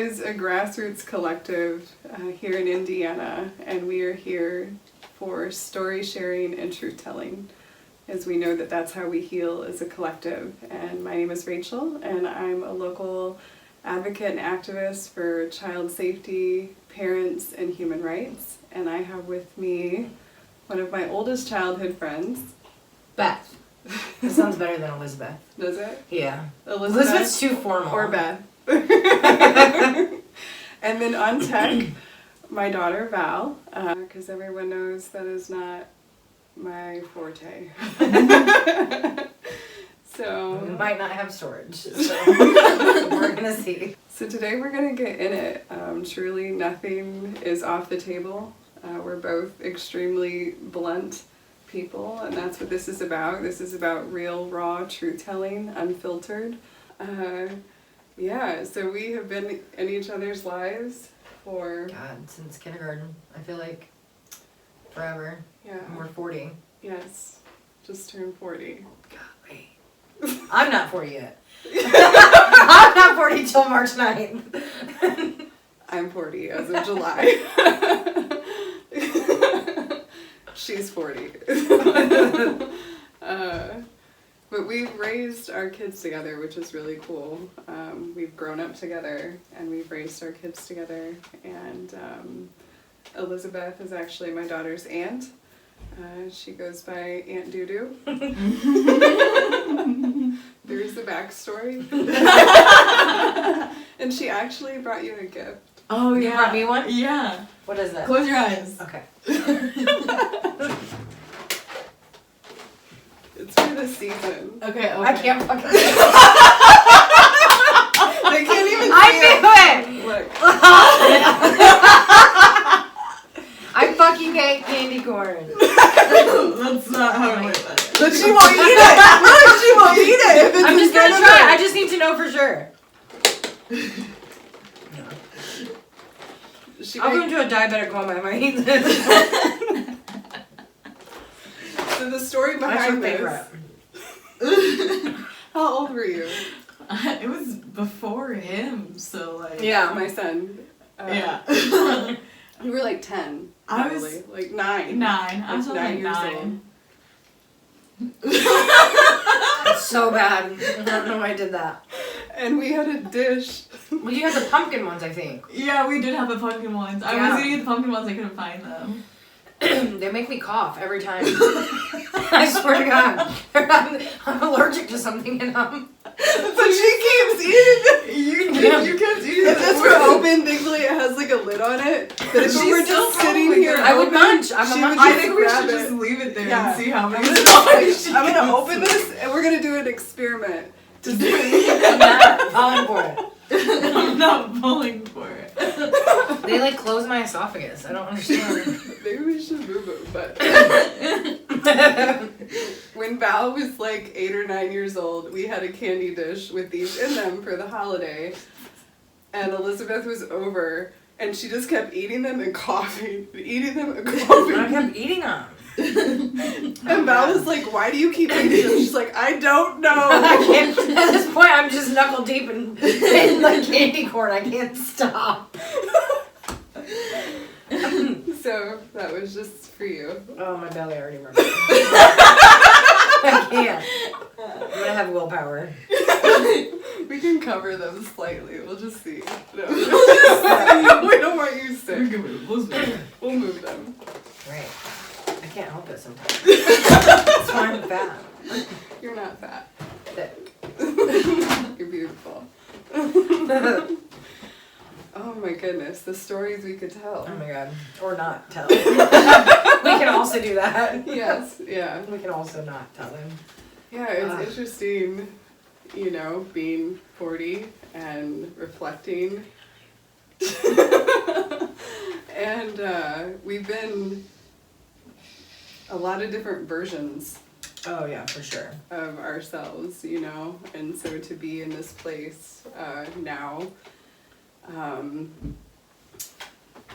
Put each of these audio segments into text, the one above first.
is a grassroots collective here in Indiana, and we are here for story sharing and truth telling, as we know that that's how we heal as a collective. And my name is Rachel, and I'm a local advocate and activist for child safety, parents, and human rights. And I have with me one of my oldest childhood friends, Beth. That sounds better than Elizabeth. Does it? Yeah. Elizabeth's too formal. Or Beth. And then on tech, my daughter Val, because everyone knows that is not my forte. So we might not have storage, so we're gonna see. So today we're gonna get in it. Truly nothing is off the table. We're both extremely blunt people, and that's what this is about. This is about real, raw, truth-telling, unfiltered. Yeah, so we have been in each other's lives for... God, since kindergarten. I feel like forever. Yeah. And we're 40. Yes, just turned 40. God, wait. I'm not 40 yet. I'm not 40 till March 9th. I'm 40 as of July. She's 40. But we've raised our kids together, which is really cool. We've grown up together, and we've raised our kids together. And Elizabeth is actually my daughter's aunt. She goes by Aunt Doo-Doo. There's the backstory. And she actually brought you a gift. Oh, you brought me one? Yeah. What is it? Close your eyes. Okay. It's for the season. Okay. I can't fucking They can't even see I knew it! Look. I fucking hate candy corn. That's not how it went. But she won't eat it! Look, she won't eat it! If it's I'm just gonna try. I just need to know for sure. I'll go into a diabetic coma if I eat this. So the story behind this... How old were you? It was before him, so like... Yeah. My son. Yeah. You were like 10. I probably. was... Like 9. 9. I was like like 9 years 9. That's so bad. I don't know why I did that. And we had a dish. Well, you had the pumpkin ones, I think. Yeah, we did have the pumpkin ones. I was eating the pumpkin ones, I couldn't find them. They make me cough every time. I swear to God. I'm allergic to something in them. But she keeps eating. You kept eating If this were open, thankfully it has like a lid on it. But if we were just sitting here, I would munch. she I'm a would munch. I just think we grab should it. just leave it there Yeah. and see how many I'm gonna open this and we're gonna do an experiment. To see. I'm not falling for it. I'm not falling for it. They like close my esophagus. I don't understand. Maybe we should move it, but when Val was like 8 or 9 years old, we had a candy dish with these in them for the holiday, and Elizabeth was over, and she just kept eating them and coughing, eating them and coughing. I kept eating them. And Val was like, "Why do you keep eating them?" She's like, "I don't know." I can't, at this point, I'm just knuckle deep in like candy corn. I can't stop. So that was just for you. Oh, my belly already remembers. I can't. I'm gonna have willpower. We can cover them slightly. We'll just see. No. We don't want you sick. We'll move them. Right. I can't help it sometimes. That's why I'm fat. You're not fat. Thick. You're beautiful. Oh my goodness, the stories we could tell. Oh my God. Or not tell. We can also do that. Yes, yeah. We can also not tell them. Yeah, it's interesting, you know, being 40 and reflecting. And we've been a lot of different versions Oh yeah, for sure. of ourselves, you know, and so to be in this place now,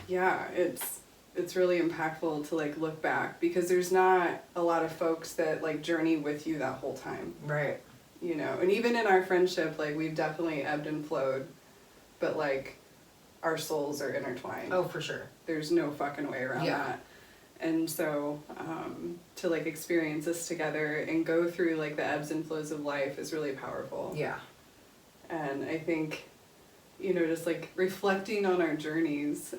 yeah, it's really impactful to like look back, because there's not a lot of folks that like journey with you that whole time, Right. you know. And even in our friendship, like we've definitely ebbed and flowed, but like our souls are intertwined. Oh, for sure. There's no fucking way around that. And so to like experience this together and go through like the ebbs and flows of life is really powerful. Yeah. And I think, you know, just like reflecting on our journeys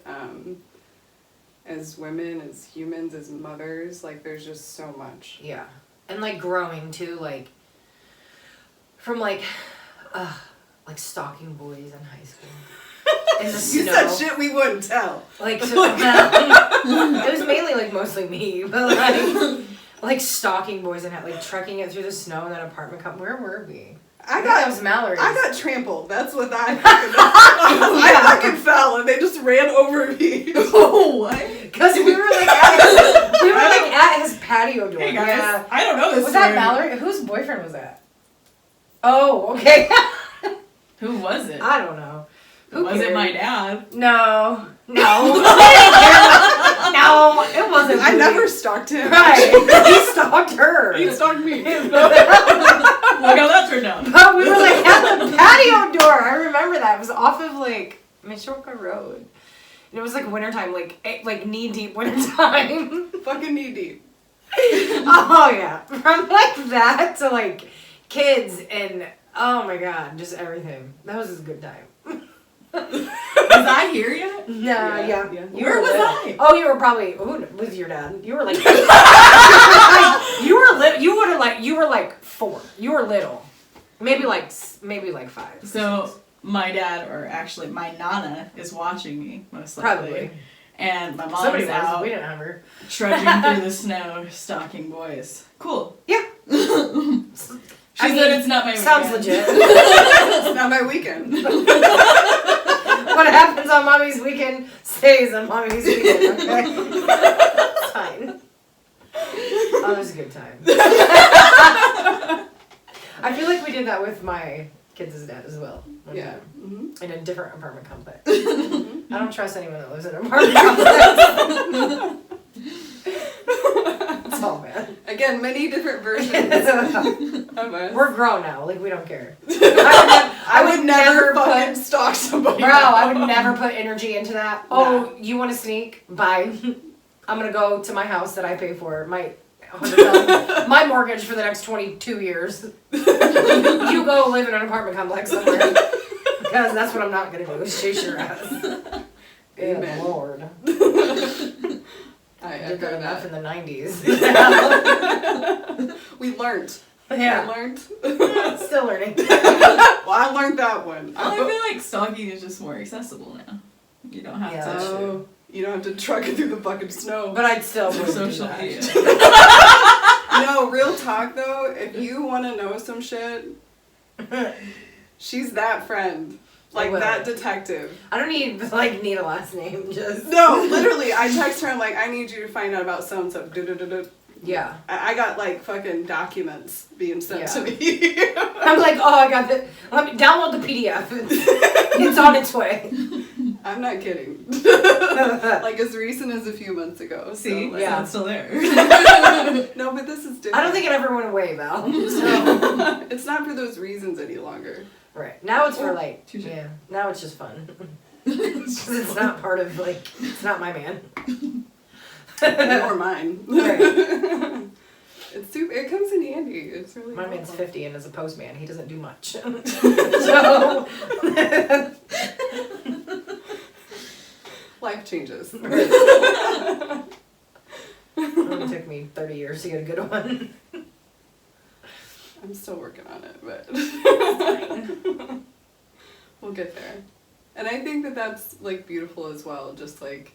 as women, as humans, as mothers, like there's just so much. Yeah. And like growing too, like from like stalking boys in high school. In the You snow. said shit we wouldn't tell. Like, so, it was mainly like mostly me, but like stalking boys and like trekking it through the snow in that apartment complex. Where were we? That was Mallory's. I got trampled. That's what I fucking fell and they just ran over me. Oh, what? Because we were like at his patio door. Hey guys, Yeah. I don't know this Was that story. Mallory? Whose boyfriend was that? Oh, okay. Who was it? I don't know. Who Was it cares? my dad? No. No, it wasn't. I me. never stalked him. Right. He stalked her. He stalked me. Look how that turned out. But we were like at the patio door. I remember that. It was off of like Mishawaka Road. And it was like wintertime, like knee deep wintertime. Fucking knee deep. Oh yeah. From like that to like kids and oh my god, just everything. That was a good time. Was I here yet? No, Yeah. yeah. You Where were was little. I? Oh, you were probably with your dad. You were like you were like 4. You were little. Maybe like 5. So my dad, or actually my nana, is watching me most likely. Probably. And my mom Somebody is was. out We didn't have her. trudging through the snow, stalking boys. Cool. Yeah. She said it's not my Sounds weekend. legit. It's not my weekend. What happens on mommy's weekend stays on mommy's weekend, okay? It's fine. Oh, it was a good time. I feel like we did that with my kids' dad as well. one Yeah. time, Mm-hmm. In a different apartment complex. I don't trust anyone that lives in an apartment complex. It's all bad. Again, many different versions of us. We're grown now. Like, we don't care. I would never fucking put... stalk somebody. Bro, I would never put energy into that. Oh, you want to sneak? Bye. I'm going to go to my house that I pay for. My mortgage for the next 22 years. You go live in an apartment complex somewhere. Because that's what I'm not going to do, is chase your ass. Good Amen. Lord. I did that echo enough that. in the 90s. We learned. Yeah. I learned. Still learning. Well, I learned that one. I feel like stalking is just more accessible now. You don't have Yeah. to Oh, you don't have to truck it through the fucking snow. But I'd still through wouldn't do social that. media. No, real talk though, if you want to know some shit, she's that friend. Like will. that detective. I don't need a last name, just... No, literally, I text her, I'm like, I need you to find out about so-and-so. Yeah. I got like fucking documents being sent to me. I'm like, oh, I got the... Let me download the PDF. It's on its way. I'm not kidding. Like as recent as a few months ago. See? So, like, Yeah. It's still there. No, but this is different. I don't think it ever went away, Val. So. It's not for those reasons any longer. Right. Now it's for like... Touche. Yeah. Now it's just fun. Because it's not part of, like... It's not my man. Or mine. Right. It's super, it comes in handy. It's really My man's helpful. 50 and is a postman. He doesn't do much. So... Life changes. It only took me 30 years to get a good one. I'm still working on it, but we'll get there. And I think that that's like beautiful as well, just like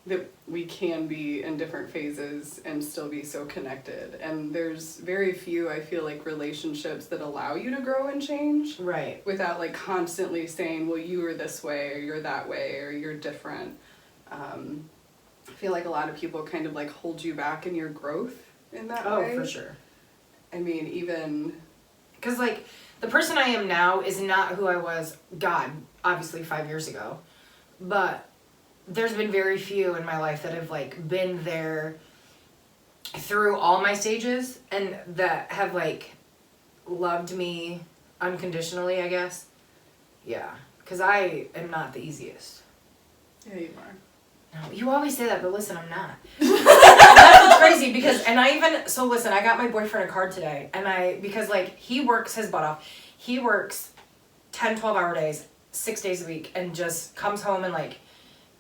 that we can be in different phases and still be so connected. And there's very few, I feel like, relationships that allow you to grow and change Right. without like constantly saying, well, you are this way or you're that way or you're different. I feel like a lot of people kind of like hold you back in your growth in that way. Oh, for sure. I mean, even... Because, like, the person I am now is not who I was, God, obviously 5 years ago. But there's been very few in my life that have, like, been there through all my stages and that have, like, loved me unconditionally, I guess. Yeah. because I am not the easiest. Yeah, you are. No, you always say that, but listen, I'm not. That's what's crazy because, and I even, so listen, I got my boyfriend a card today, and because like, he works his butt off. He works 10, 12-hour days, 6 days a week, and just comes home and like,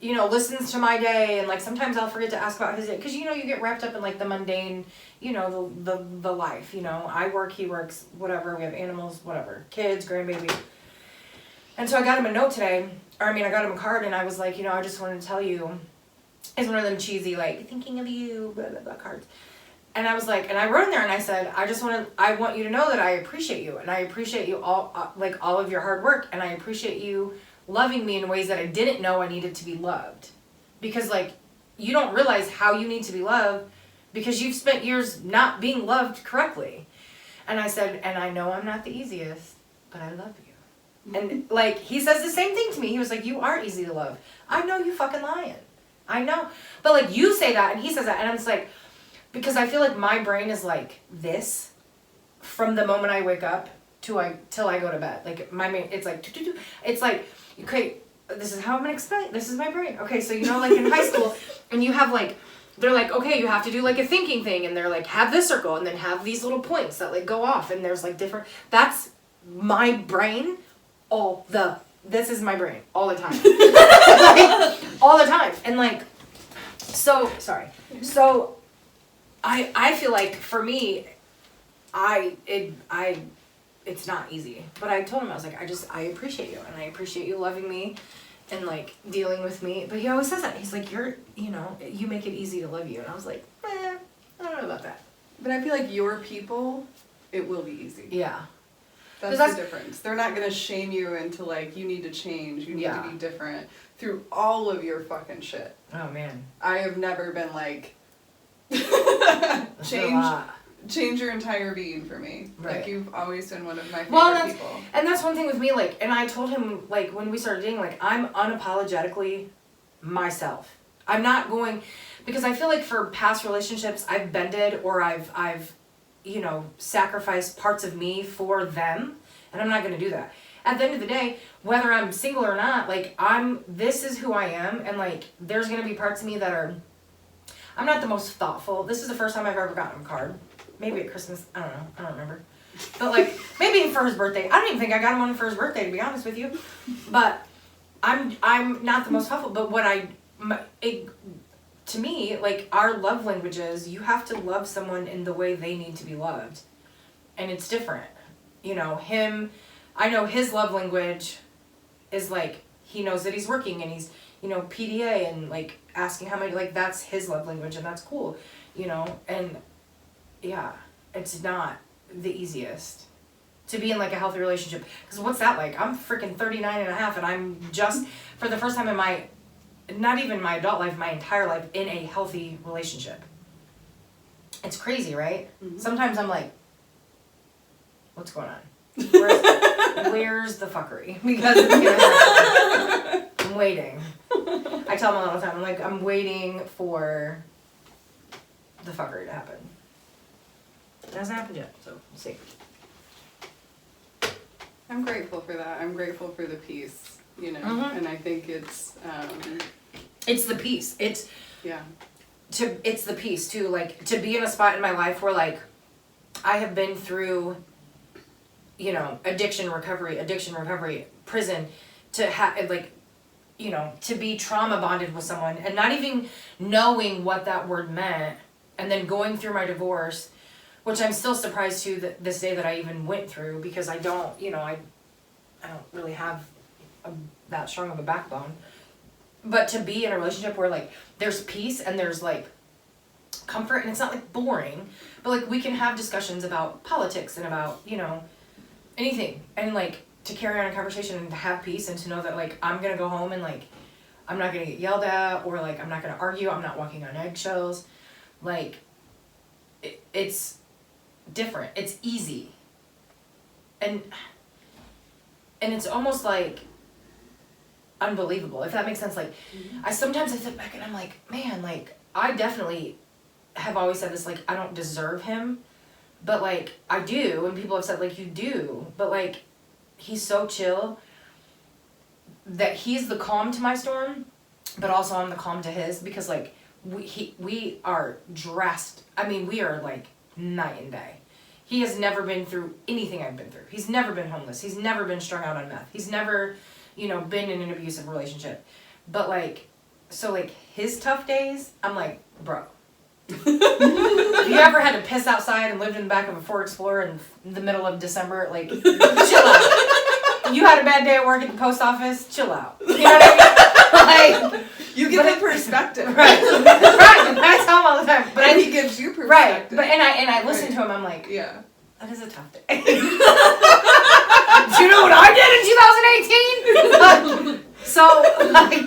you know, listens to my day, and like sometimes I'll forget to ask about his day, because you know, you get wrapped up in like the mundane, you know, the life, you know, I work, he works, whatever, we have animals, whatever, kids, grandbaby. And so I got him a note today, I got him a card, and I was like, you know, I just wanted to tell you, it's one of them cheesy, like, thinking of you, blah, blah, blah cards. And I was like, and I wrote in there and I said, I want you to know that I appreciate you, and I appreciate you all, like all of your hard work, and I appreciate you loving me in ways that I didn't know I needed to be loved. Because like, you don't realize how you need to be loved because you've spent years not being loved correctly. And I said, and I know I'm not the easiest, but I love you. And like, he says the same thing to me. He was like, you are easy to love. I know you fucking lying. I know. But like, you say that and he says that, and I'm just like, because I feel like my brain is like this from the moment I wake up till I go to bed. Like it's like, it's like, okay, this is how I'm gonna explain. This is my brain. Okay, so you know, like in high school, and you have like, they're like, okay, you have to do like a thinking thing, and they're like, have this circle, and then have these little points that like go off, and there's like different. That's my brain. This is my brain all the time. Like, all the time, and like, so sorry. So, I feel like for me, it's not easy. But I told him, I was like, I appreciate you, and I appreciate you loving me and like dealing with me. But he always says that. He's like, you make it easy to love you. And I was like, I don't know about that. But I feel like your people, it will be easy. Yeah. That's the difference. They're not going to shame you into like, you need to change, you need to be different through all of your fucking shit. Oh man. I have never been like, change your entire being for me. Right. Like, you've always been one of my favorite people. And that's one thing with me, like, and I told him, like, when we started dating, like, I'm unapologetically myself. I'm not going, because I feel like for past relationships, I've bended or I've you know, sacrificed parts of me for them, and I'm not going to do that. At the end of the day, whether I'm single or not, like, this is who I am, and, like, there's going to be parts of me that are, I'm not the most thoughtful. This is the first time I've ever gotten him a card. Maybe at Christmas, I don't know, I don't remember. But, like, maybe for his birthday. I don't even think I got him one for his birthday, to be honest with you. But I'm not the most thoughtful, but to me, like, our love languages, you have to love someone in the way they need to be loved. And it's different. You know, I know his love language is, like, he knows that he's working and he's, you know, PDA and, like, asking how many, like, that's his love language and that's cool, you know? And, yeah, it's not the easiest to be in, like, a healthy relationship. Because what's that like? I'm freaking 39 and a half, and I'm just, for the first time in my, not even my adult life, my entire life, in a healthy relationship. It's crazy, right? Mm-hmm. Sometimes I'm like, what's going on? Where's the fuckery? Because I'm waiting. I tell them all the time, I'm like, I'm waiting for the fuckery to happen. It hasn't happened yet, so we'll see. I'm grateful for that. I'm grateful for the peace, you know, and I think it's the peace. It's the peace too, like, to be in a spot in my life where, like, I have been through, you know, addiction recovery, prison, to have, like, you know, to be trauma bonded with someone and not even knowing what that word meant, and then going through my divorce, which I'm still surprised to this day that I even went through, because I don't, you know, I don't really have that strong of a backbone. But to be in a relationship where, like, there's peace and there's, like, comfort, and it's not, like, boring, but, like, we can have discussions about politics and about, you know, anything, and, like, to carry on a conversation and to have peace and to know that, like, I'm gonna go home and, like, I'm not gonna get yelled at, or, like, I'm not gonna argue, I'm not walking on eggshells. Like, it's different, it's easy, and it's almost like unbelievable, if that makes sense. Like, I sometimes sit back and I'm like, man, like, I definitely have always said this, like, I don't deserve him, but, like, I do, and people have said, like, you do, but, like, he's so chill, that he's the calm to my storm, but also I'm the calm to his, because like we are dressed. I mean, we are like night and day. He has never been through anything I've been through. He's never been homeless. He's never been strung out on meth. He's never, you know, been in an abusive relationship. But like, so like his tough days, I'm like, bro. Have you ever had to piss outside and lived in the back of a Ford Explorer in the middle of December? Like, chill out. You had a bad day at work at the post office? Chill out. You know what I mean? Like, you get the perspective. Right. Right. I tell him all the time. But and he gives you perspective. Right. But and I listen to him, I'm like, yeah. That is a tough day. Do you know what I did in 2018? So like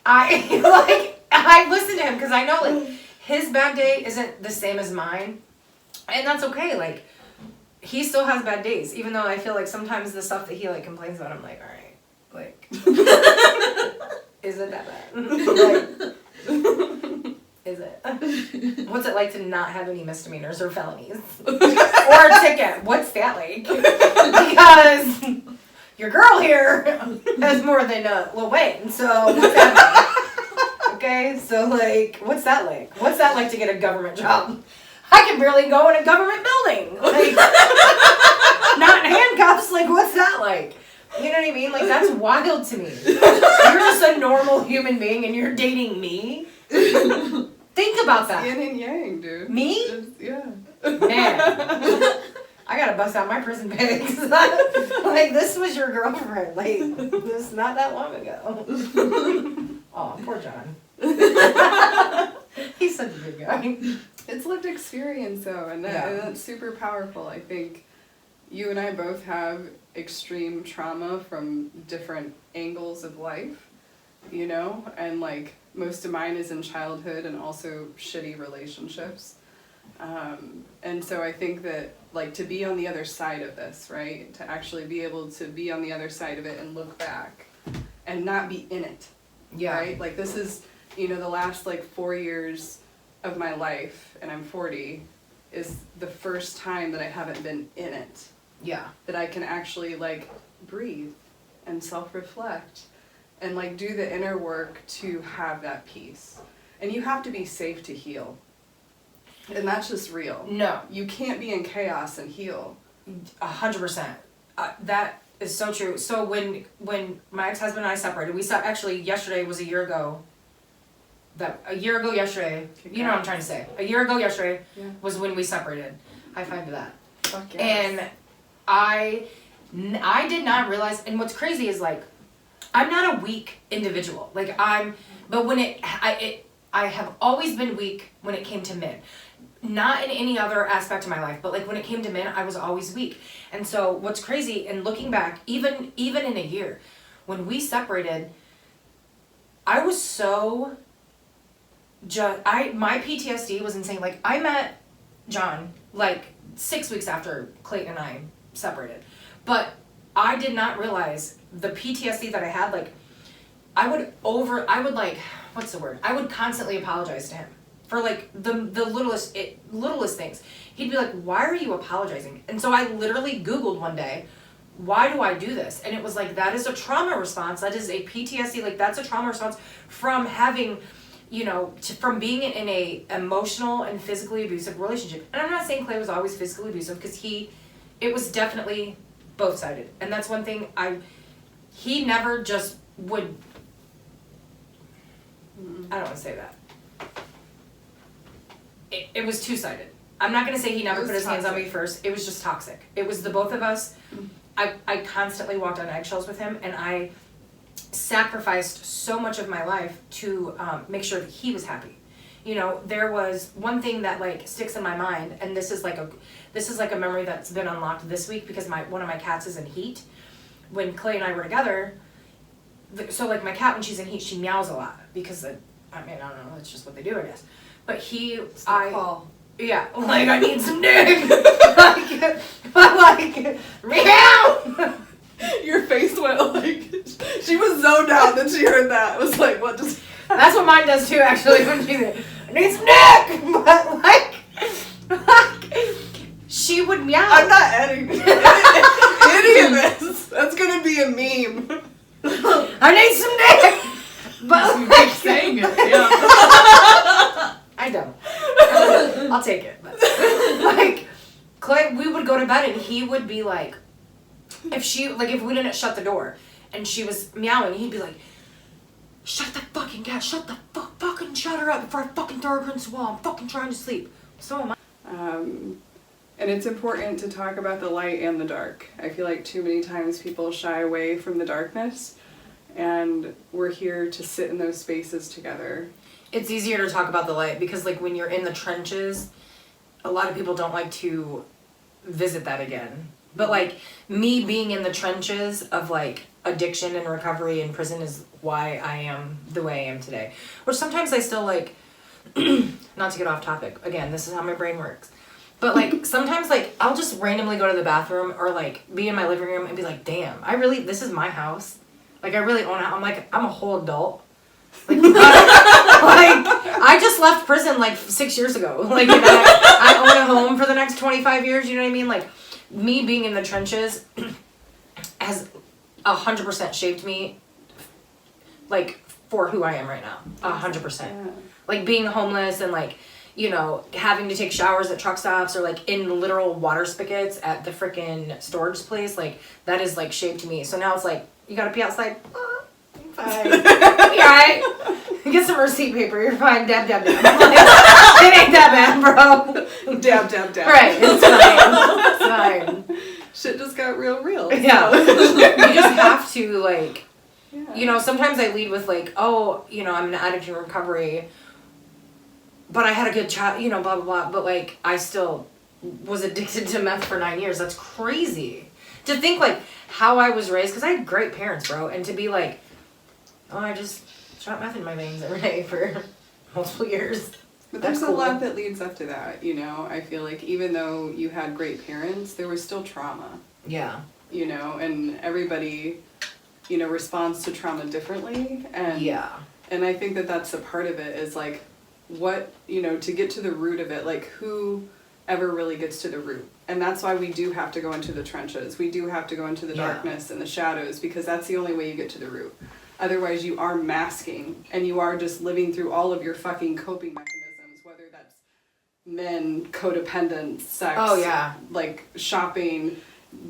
I listen to him because I know like his bad day isn't the same as mine. And that's okay. Like he still has bad days, even though I feel like sometimes the stuff that he like complains about, I'm like, all right, like is it that bad? Like, is it? What's it like to not have any misdemeanors or felonies? Or a ticket? What's that like? Because your girl here has more than Lil Wayne, so what's that like? Okay, so like, what's that like? What's that like to get a government job? I can barely go in a government building. Like, not in handcuffs, like what's that like? You know what I mean? Like, that's wild to me. You're just a normal human being and you're dating me? Think about that. Yin and yang, dude. Me? Yeah. Man. I gotta bust out my prison pigs. Like, this was your girlfriend. Like, this not that long ago. Oh, poor John. He's such a good guy. It's lived experience, though, and that's super powerful. I think you and I both have extreme trauma from different angles of life, you know? And, like, most of mine is in childhood and also shitty relationships. And so I think that, like, to be on the other side of this, right? To actually be able to be on the other side of it and look back and not be in it, right? Like, this is, you know, the last, like, 4 years of my life, and I'm 40, is the first time that I haven't been in it. Yeah. That I can actually, like, breathe and self-reflect and, like, do the inner work to have that peace. And you have to be safe to heal. And that's just real. No. You can't be in chaos and heal. 100%. That is so true. So when my ex-husband and I separated, actually yesterday was a year ago. A year ago yesterday, you know what I'm trying to say. A year ago yesterday was when we separated. High five to that. Fuck yes. And I did not realize, and what's crazy is like, I'm not a weak individual. Like but when I have always been weak when it came to men. Not in any other aspect of my life, but like when it came to men, I was always weak. And so what's crazy, and looking back, even in a year, when we separated, I was so my PTSD was insane. Like, I met John like 6 weeks after Clayton and I separated, but I did not realize the PTSD that I had. Like, I would constantly apologize to him for like the littlest things. He'd be like, why are you apologizing? And so I literally Googled one day, why do I do this? And it was like, that is a trauma response. That is a PTSD. Like, that's a trauma response from having, you know, from being in a emotional and physically abusive relationship. And I'm not saying Clay was always physically abusive, because it was definitely both-sided. And that's one thing he never just would, I don't want to say that. It was two-sided. I'm not going to say he never put his hands on me first. It was just toxic. It was the both of us. I constantly walked on eggshells with him, and I sacrificed so much of my life to make sure that he was happy. You know, there was one thing that like sticks in my mind, and this is like a memory that's been unlocked this week, because one of my cats is in heat. When Clay and I were together, so like my cat, when she's in heat, she meows a lot, because I don't know, that's just what they do, I guess. But Paul. Yeah, like, I need some dick. like meow. Your face went like, she was zoned out, then she heard that. It was like, what just... That's what mine does too, actually, when she's like, I need some dick. But like, she would meow. I'm not editing any of this. That's gonna be a meme. I need some dick. But You keep saying it. Yeah. I don't. I'll take it. But, like, Clay, we would go to bed and he would be like, if we didn't shut the door and she was meowing, he'd be like, shut that fucking cat, shut the fucking shut her up before I fucking throw her against the wall. I'm fucking trying to sleep. So am I. And it's important to talk about the light and the dark. I feel like too many times people shy away from the darkness, and we're here to sit in those spaces together. It's easier to talk about the light because, like, when you're in the trenches, a lot of people don't like to visit that again. But, like, me being in the trenches of, like, addiction and recovery in prison is why I am the way I am today. Which sometimes I still, like, not to get off topic, again, this is how my brain works. But, like, sometimes, like, I'll just randomly go to the bathroom or, like, be in my living room and be like, damn, this is my house. Like, I really own it. I'm like, I'm a whole adult. Like, I just left prison, like, 6 years ago. Like, and I own a home for the next 25 years, you know what I mean? Like, me being in the trenches has 100% shaped me, like, for who I am right now. 100%. Yeah. Like, being homeless and, like, you know, having to take showers at truck stops or, like, in literal water spigots at the frickin' storage place, like, that has, like, shaped me. So now it's like, you gotta pee outside. Fine. You're alright. Get some receipt paper. You're fine. Dab, dab, dab. Like, it ain't that bad, bro. Dab, dab, dab. Right. It's fine. It's fine. Shit just got real. Yeah. You just have to, like, Yeah. you know, sometimes I lead with, like, oh, you know, I'm an addict in recovery, but I had a good child, you know, blah, blah, blah. But, like, I still was addicted to meth for 9 years. That's crazy. To think, like, how I was raised, because I had great parents, bro. And to be like, oh, I just shot meth in my veins every day for multiple years. But That's there's cool. a lot that leads up to that, you know. I feel like even though you had great parents, there was still trauma, Yeah. you know, and everybody, you know, responds to trauma differently. And Yeah. And I think that that's a part of it is like, what, you know, to get to the root of it, like who ever really gets to the root. And that's why we do have to go into the trenches. We do have to go into the darkness and the shadows, because that's the only way you get to the root. Otherwise you are masking and you are just living through all of your fucking coping mechanisms, whether that's men, codependence, sex, Oh, yeah. like shopping,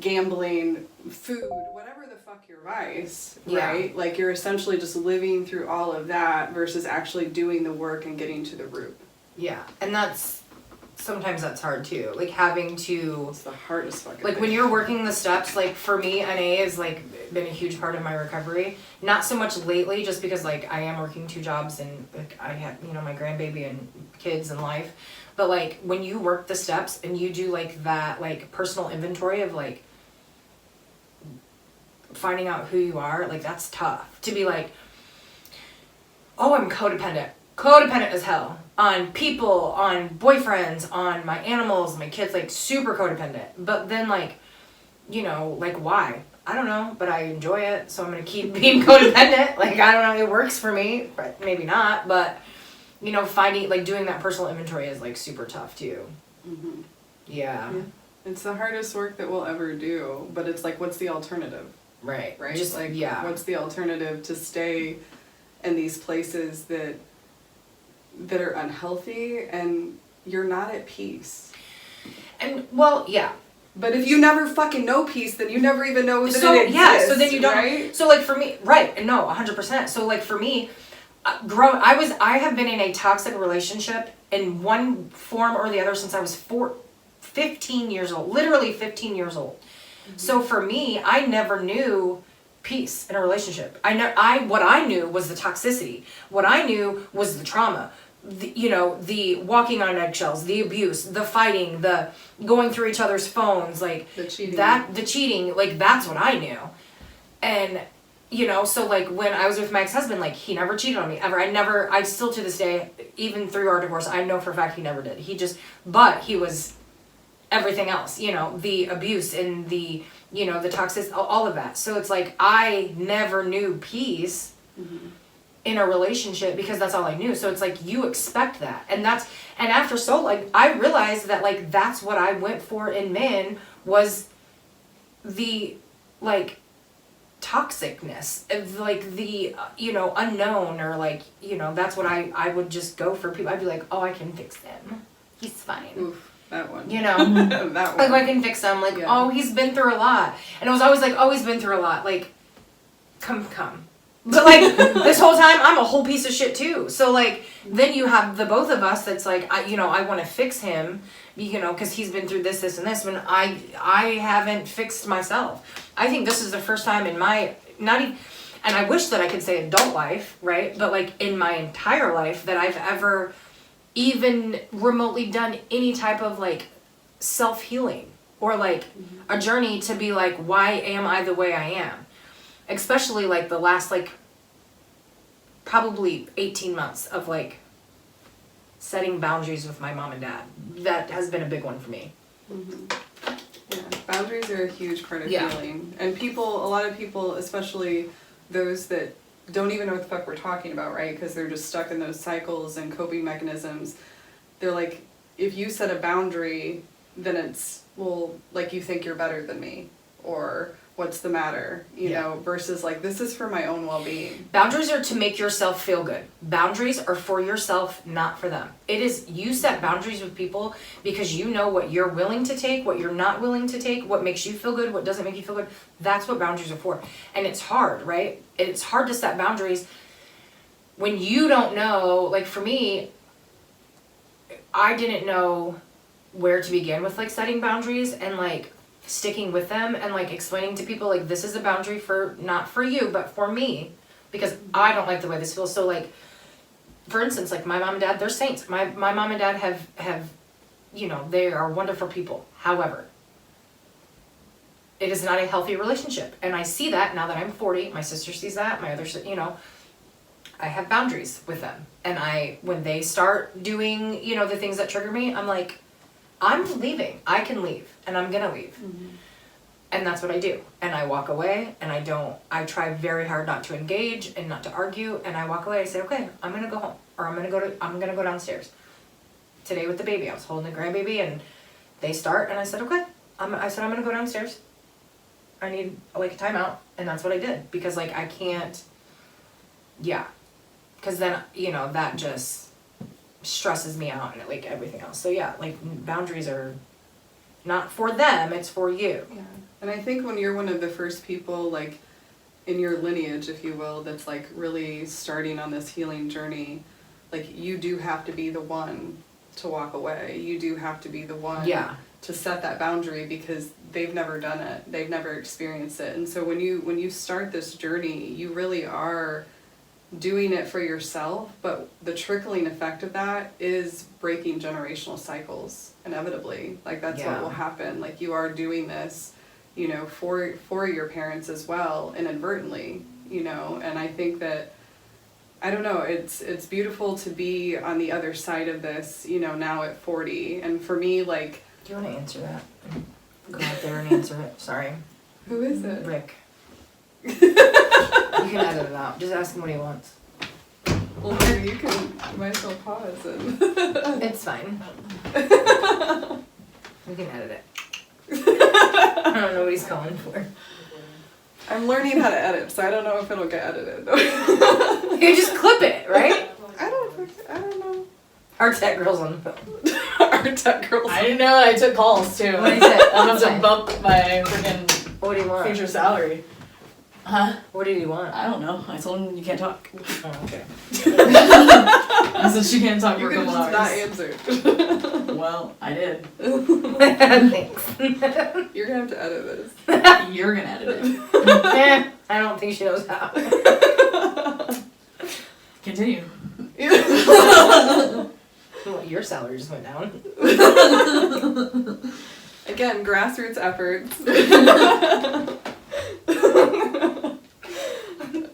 gambling, food, whatever the fuck your vice, Yeah. right? Like you're essentially just living through all of that versus actually doing the work and getting to the root. Yeah. And sometimes that's hard too. Like having to, It's the hardest fucking like thing. when you're working the steps, like for me, NA has like been a huge part of my recovery. Not so much lately, just because like I am working 2 jobs and like I have, you know, my grandbaby and kids and life. But like when you work the steps and you do like that like personal inventory of like finding out who you are, like that's tough. To be like, oh, I'm codependent as hell on people, on boyfriends, on my animals, my kids, like super codependent. But then like, you know, like why? I don't know, but I enjoy it, so I'm gonna keep being codependent. Like I don't know, it works for me, but maybe not. But you know, finding like doing that personal inventory is like super tough too. Mhm. Yeah. Yeah. It's the hardest work that we'll ever do, but it's like, what's the alternative, Right. right? Just like, yeah. what's the alternative to stay in these places that are unhealthy and you're not at peace? And well, yeah. But if you never fucking know peace, then you never even know that So it exists. yeah, so then you don't. Right? So like for me, right? And no, 100%. So like for me, I have been in a toxic relationship in one form or the other since I was 15 years old. Literally 15 years old. Mm-hmm. So for me, I never knew peace in a relationship. What I knew was the toxicity. What I knew was the trauma. The walking on eggshells, the abuse, the fighting, the going through each other's phones, like the cheating. the cheating, like that's what I knew. And you know, so like when I was with my ex-husband, like he never cheated on me ever. I still to this day, even through our divorce, I know for a fact he never did. But he was everything else, you know, the abuse and the, you know, the toxic, all of that. So it's like I never knew peace. Mm-hmm. In a relationship because that's all I knew. So it's like you expect that. And after so like I realized that like that's what I went for in men was the like toxicness of like the unknown, or like that's what I would just go for people. I'd be like, oh, I can fix him, he's fine. Oof, that one. That one. like I can fix him, like oh, he's been through a lot. And it was always like, oh, he's been through a lot, like come but like this whole time I'm a whole piece of shit too. So like then you have the both of us that's like I want to fix him, because he's been through this and this, when I haven't fixed myself. I think this is the first time in my not even, and I wish that I could say adult life, right? But like in my entire life that I've ever even remotely done any type of like self-healing or like a journey to be like, why am I the way I am? Especially like the last like probably 18 months of like setting boundaries with my mom and dad. That has been a big one for me. Yeah, boundaries are a huge part of healing. And a lot of people, especially those that don't even know what the fuck we're talking about, right? Because they're just stuck in those cycles and coping mechanisms. They're like, if you set a boundary, then it's, well, like you think you're better than me, or what's the matter, you know, versus like, this is for my own well-being. Boundaries are to make yourself feel good. Boundaries are for yourself, not for them. It is, you set boundaries with people because you know what you're willing to take, what you're not willing to take, what makes you feel good, what doesn't make you feel good. That's what boundaries are for. And it's hard, right? It's hard to set boundaries when you don't know. Like for me, I didn't know where to begin with like setting boundaries and like sticking with them and like explaining to people like, this is a boundary for, not for you, but for me, because I don't like the way this feels. So like, for instance, like my mom and dad, they're saints. My mom and dad have they are wonderful people. However, it is not a healthy relationship. And I see that now that I'm 40, my sister sees that, my other, I have boundaries with them. And when they start doing, the things that trigger me, I'm like, I'm leaving. I can leave, and I'm gonna leave. And that's what I do. And I walk away, and I try very hard not to engage and not to argue, and I walk away. I say, okay, I'm gonna go home, or I'm gonna go downstairs. Today with the baby, I was holding the grandbaby, and they start, and I said, okay, I'm gonna go downstairs. I need like a timeout, and that's what I did, because like I can't, because then that just stresses me out and like everything else. So yeah, like boundaries are not for them, it's for you. Yeah. And I think when you're one of the first people like in your lineage, if you will, that's like really starting on this healing journey, like you do have to be the one to walk away. You do have to be the one to set that boundary, because they've never done it. They've never experienced it. And so when you start this journey, you really are doing it for yourself, but the trickling effect of that is breaking generational cycles inevitably. Like that's what will happen. Like you are doing this, for your parents as well, inadvertently, and I think that, I don't know, it's beautiful to be on the other side of this, now at 40. And for me, like, do you want to answer that? Go out there and answer it. Sorry. Who is it? Rick. You can edit it out. Just ask him what he wants. Well, maybe you might as well pause and... It's fine. We can edit it. I don't know what he's calling for. I'm learning how to edit, so I don't know if it'll get edited. You just clip it, right? I don't know. Our tech girl's on the phone. Our tech girl's I didn't know I took calls too. What is it? I'm gonna have to bump my freaking What do you want? future salary. Huh? What did he want? I don't know. I told him you can't talk. Oh, okay. I said she can't talk You for a could couple just hours. not answer. Well, I did. Thanks. You're gonna have to edit this. You're gonna edit it. I don't think she knows how. Continue. Well, your salary just went down. Again, grassroots efforts.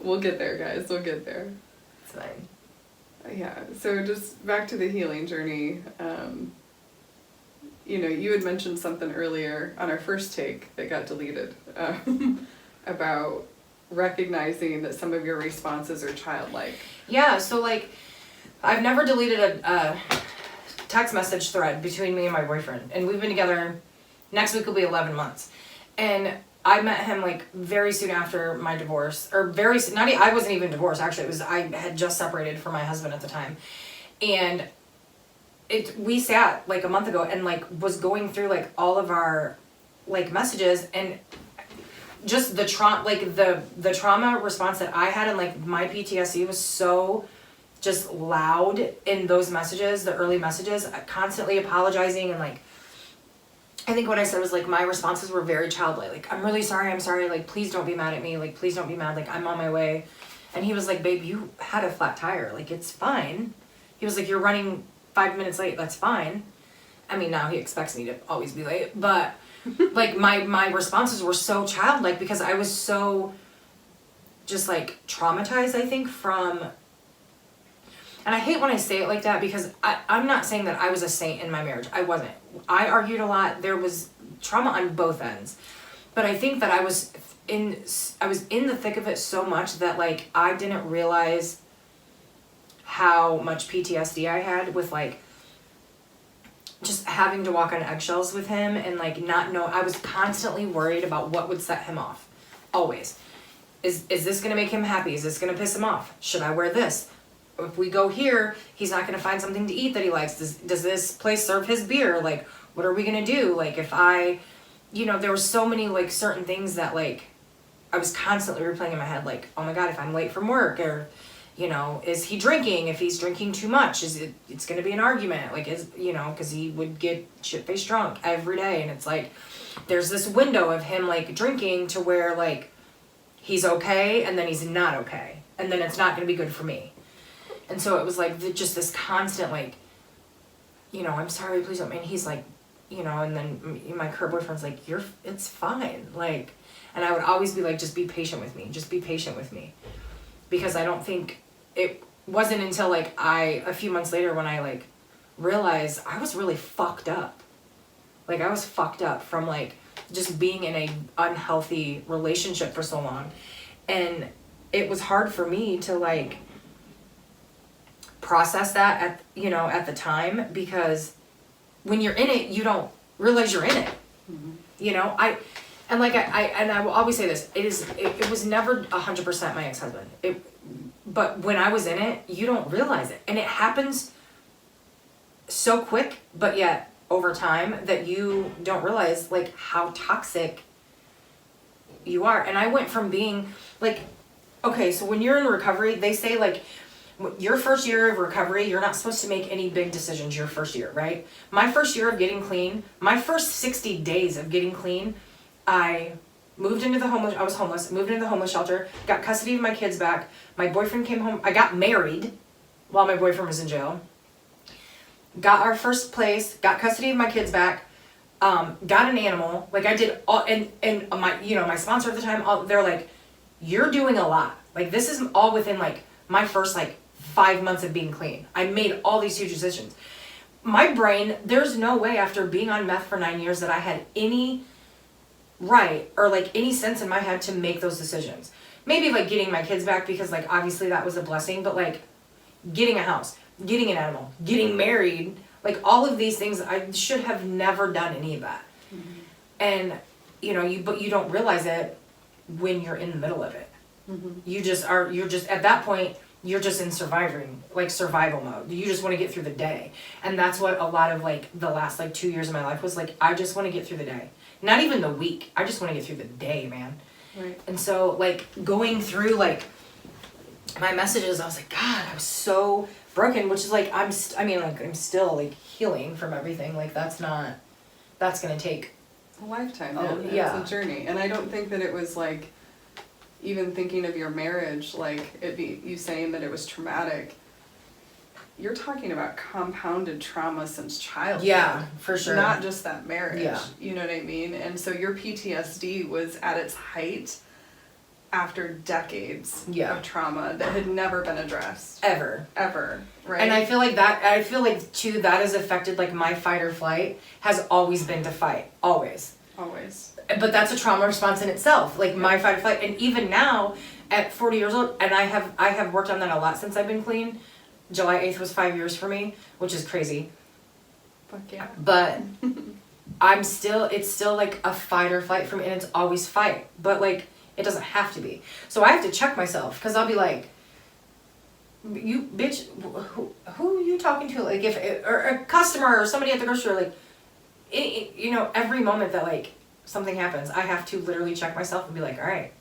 We'll get there, guys. We'll get there. It's fine. Yeah, so just back to the healing journey. You had mentioned something earlier on our first take that got deleted about recognizing that some of your responses are childlike. Yeah, so like, I've never deleted a text message thread between me and my boyfriend. And we've been together, next week will be 11 months. And I met him like very soon after my divorce, or very soon, I wasn't even divorced actually. I had just separated from my husband at the time. And we sat like a month ago and like was going through like all of our like messages, and just the trauma, like the trauma response that I had, and like my PTSD was so just loud in those messages, the early messages, constantly apologizing. And like, I think what I said was like, my responses were very childlike. Like, I'm really sorry, like, please don't be mad at me. Like, please don't be mad. Like, I'm on my way. And he was like, babe, you had a flat tire. Like, it's fine. He was like, you're running 5 minutes late. That's fine. I mean, now he expects me to always be late. But like, my responses were so childlike because I was so just like traumatized, I think, from... And I hate when I say it like that because I'm not saying that I was a saint in my marriage. I wasn't. I argued a lot. There was trauma on both ends. But I think that I was in the thick of it so much that like I didn't realize how much PTSD I had with like just having to walk on eggshells with him, and like not know. I was constantly worried about what would set him off. Always. Is this going to make him happy? Is this going to piss him off? Should I wear this? If we go here, he's not going to find something to eat that he likes. Does this place serve his beer? Like, what are we going to do? Like, if I, there were so many, like, certain things that, like, I was constantly replaying in my head. Like, oh my God, if I'm late from work, or, is he drinking? If he's drinking too much, it's going to be an argument. Like, because he would get shit-faced drunk every day. And it's like, there's this window of him, like, drinking to where, like, he's okay, and then he's not okay. And then it's not going to be good for me. And so it was like just this constant like, I'm sorry, please don't. And he's like, and then my current boyfriend's like, it's fine. Like, and I would always be like, just be patient with me. Just be patient with me. Because I don't think it wasn't until like a few months later when I like realized I was really fucked up. Like I was fucked up from like just being in a unhealthy relationship for so long. And it was hard for me to like process that at the time, because when you're in it you don't realize you're in it. I will always say this, it was never 100% my ex-husband, but when I was in it you don't realize it, and it happens so quick, but yet over time that you don't realize like how toxic you are. And I went from being like, okay, so when you're in recovery they say like your first year of recovery, you're not supposed to make any big decisions your first year, right? My first year of getting clean, my first 60 days of getting clean, I moved into I was homeless, moved into the homeless shelter, got custody of my kids back, my boyfriend came home, I got married while my boyfriend was in jail, got our first place, got custody of my kids back, got an animal, like I did all, and my, my sponsor at the time, they're like, you're doing a lot. Like this is all within like my first like 5 months of being clean. I made all these huge decisions. My brain, there's no way after being on meth for 9 years that I had any right or like any sense in my head to make those decisions. Maybe like getting my kids back, because like obviously that was a blessing, but like getting a house, getting an animal, getting married, like all of these things, I should have never done any of that. Mm-hmm. And but you don't realize it when you're in the middle of it. Mm-hmm. You're just at that point, you're just in survival mode. You just want to get through the day. And that's what a lot of like the last like 2 years of my life was like. I just want to get through the day. Not even the week. I just want to get through the day, man. Right. And so like going through like my messages, I was like, God, I was so broken, which is like, I'm still like healing from everything. Like that's going to take a lifetime. Yeah. It's a journey. And I don't think that it was like, even thinking of your marriage, like it be you saying that it was traumatic, you're talking about compounded trauma since childhood. Yeah, for sure. Not just that marriage. Yeah. You know what I mean? And so your PTSD was at its height after decades of trauma that had never been addressed. Ever, right? And I feel like too, that has affected like my fight or flight has always been to fight. Always. But that's a trauma response in itself, like my fight or flight. And even now, at 40 years old, and I have worked on that a lot since I've been clean. July 8th was 5 years for me, which is crazy. Fuck yeah. But it's still like a fight or flight for me, and it's always fight, but like it doesn't have to be. So I have to check myself, because I'll be like, you bitch, who are you talking to? Like if or a customer or somebody at the grocery store, like you know, every moment that like something happens, I have to literally check myself and be like, all right,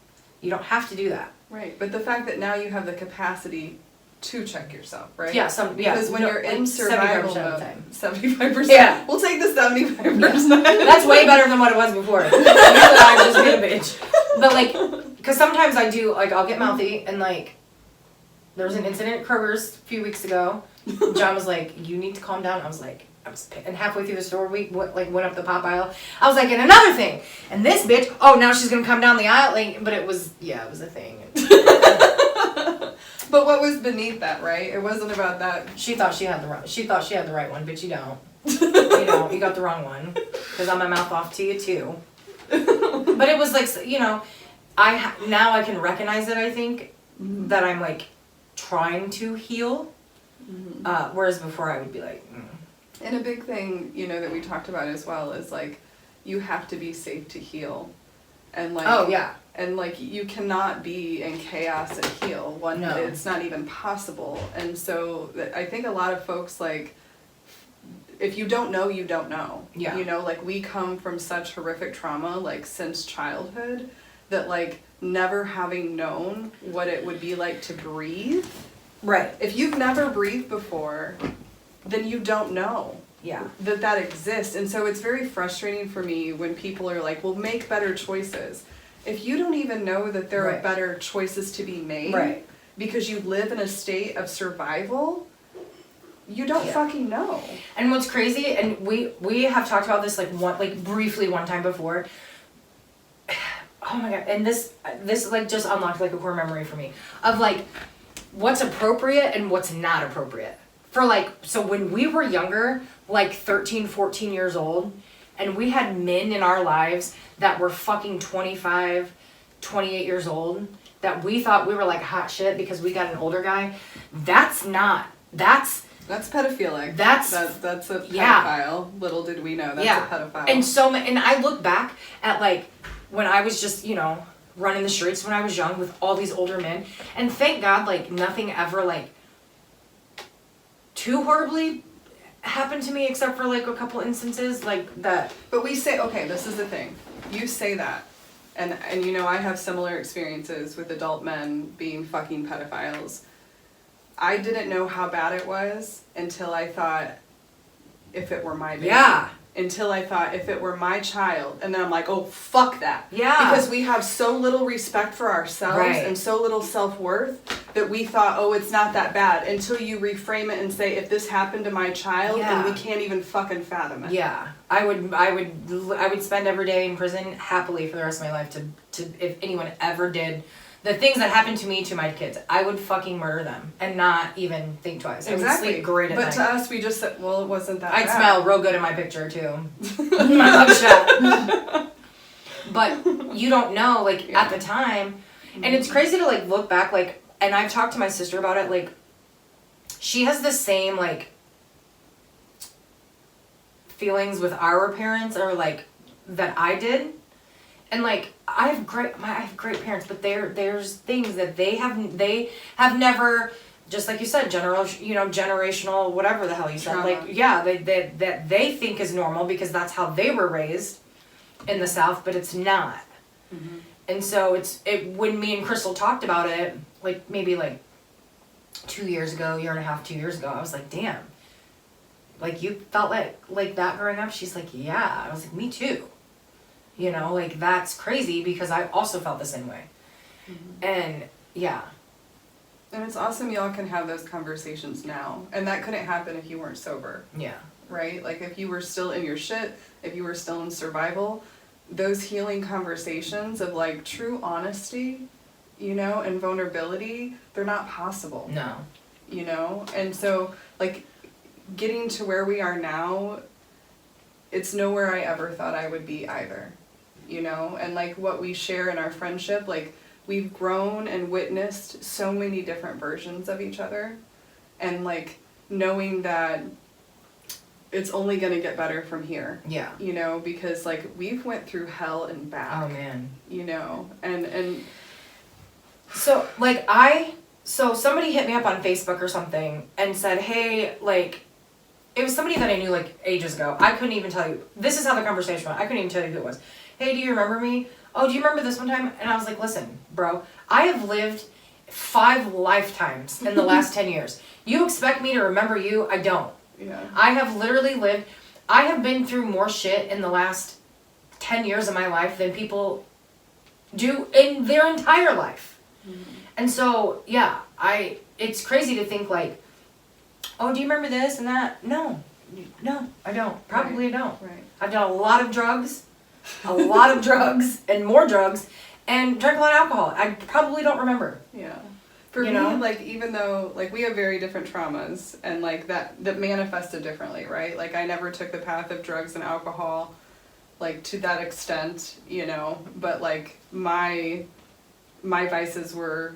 you don't have to do that. Right, but the fact that now you have the capacity to check yourself, right? Yeah, because when you're in like survival 75% of the mode, time. 75%. Yeah. We'll take the 75%. That's way better than what it was before. Usually I just be a bitch. But like, because sometimes I do, like, I'll get mouthy, and like, there was an incident at Kroger's a few weeks ago. John was like, you need to calm down. I was and halfway through the store, we went up the pop aisle. I was like, and another thing, and this bitch, oh, now she's gonna come down the aisle, like, but it was a thing. But what was beneath that, right? It wasn't about that. She thought she had the right one, but you don't. You know, you got the wrong one, because I'm a mouth off to you too. But it was like, you know, now I can recognize it. I think that I'm like trying to heal, whereas before I would be like. And a big thing, you know, that we talked about as well is like, you have to be safe to heal, and like. Oh yeah. And like, you cannot be in chaos and heal. No. It's not even possible. And so I think a lot of folks, like, if you don't know, you don't know. Yeah. You know, like, we come from such horrific trauma, like, since childhood, that like never having known what it would be like to breathe. Right. If you've never breathed before, then you don't know. Yeah. That exists. And so it's very frustrating for me when people are like, well, make better choices. If you don't even know that there are better choices to be made, because you live in a state of survival, you don't fucking know. And what's crazy, and we have talked about this briefly one time before. Oh my god! And this like just unlocked like a core memory for me of like what's appropriate and what's not appropriate. For like, so when we were younger, like 13, 14 years old, and we had men in our lives that were fucking 25, 28 years old, that we thought we were like hot shit because we got an older guy. That's pedophilic. That's a pedophile. Yeah. Little did we know that's a pedophile. And I look back at like when I was just, you know, running the streets when I was young with all these older men, and thank God like nothing ever like too horribly happened to me except for like a couple instances like that. But we say, okay, this is the thing. You say that, and you know, I have similar experiences with adult men being fucking pedophiles. I didn't know how bad it was until I thought, if it were my baby. Yeah. Until I thought, if it were my child. And then I'm like, oh, fuck that. Yeah. Because we have so little respect for ourselves and so little self-worth that we thought, oh, it's not that bad. Until you reframe it and say, if this happened to my child, and we can't even fucking fathom it. Yeah. I would spend every day in prison happily for the rest of my life to if anyone ever did the things that happened to me to my kids, I would fucking murder them and not even think twice. I would sleep great at night. But to us, we just said, well, it wasn't that I'd bad. smell real good in my picture, too. My mugshot. But you don't know, like, at the time. And it's crazy to, like, look back, like, and I've talked to my sister about it, like, she has the same, like, feelings with our parents, or, like, that I did. And like I have great parents, but there's things that they have never, just like you said, generational, whatever the hell you said, trauma. Like that they think is normal because that's how they were raised in the South, but it's not. Mm-hmm. And so when me and Crystal talked about it, like maybe like 2 years ago, year and a half, 2 years ago, I was like, damn, like you felt like that growing up? She's like, yeah. I was like, me too. You know, like, that's crazy because I also felt the same way. Mm-hmm. And, yeah. And it's awesome y'all can have those conversations now. And that couldn't happen if you weren't sober. Yeah. Right? Like, if you were still in your shit, if you were still in survival, those healing conversations of, like, true honesty, you know, and vulnerability, they're not possible. No. You know? And so, like, getting to where we are now, it's nowhere I ever thought I would be either. You know, and like what we share in our friendship, like we've grown and witnessed so many different versions of each other, and like knowing that it's only going to get better from here. Yeah. You know, because like we've went through hell and back. Oh man. You know, and so like so somebody hit me up on Facebook or something and said, hey, like, it was somebody that I knew like ages ago. I couldn't even tell you. This is how the conversation went. I couldn't even tell you who it was. Hey, do you remember me? Oh, do you remember this one time? And I was like, listen, bro, I have lived 5 lifetimes in the last 10 years. You expect me to remember you? I don't. yeah. I have literally I have been through more shit in the last 10 years of my life than people do in their entire life. Mm-hmm. And so, yeah, it's crazy to think like, oh, do you remember this and that? No, I don't. Probably right. I don't. Right. I've done a lot of drugs, and more drugs, and drank a lot of alcohol. I probably don't remember. Yeah. For you me, know? like, even though, like, we have very different traumas, and, like, that manifested differently, right? Like, I never took the path of drugs and alcohol, like, to that extent, you know, but, like, my vices were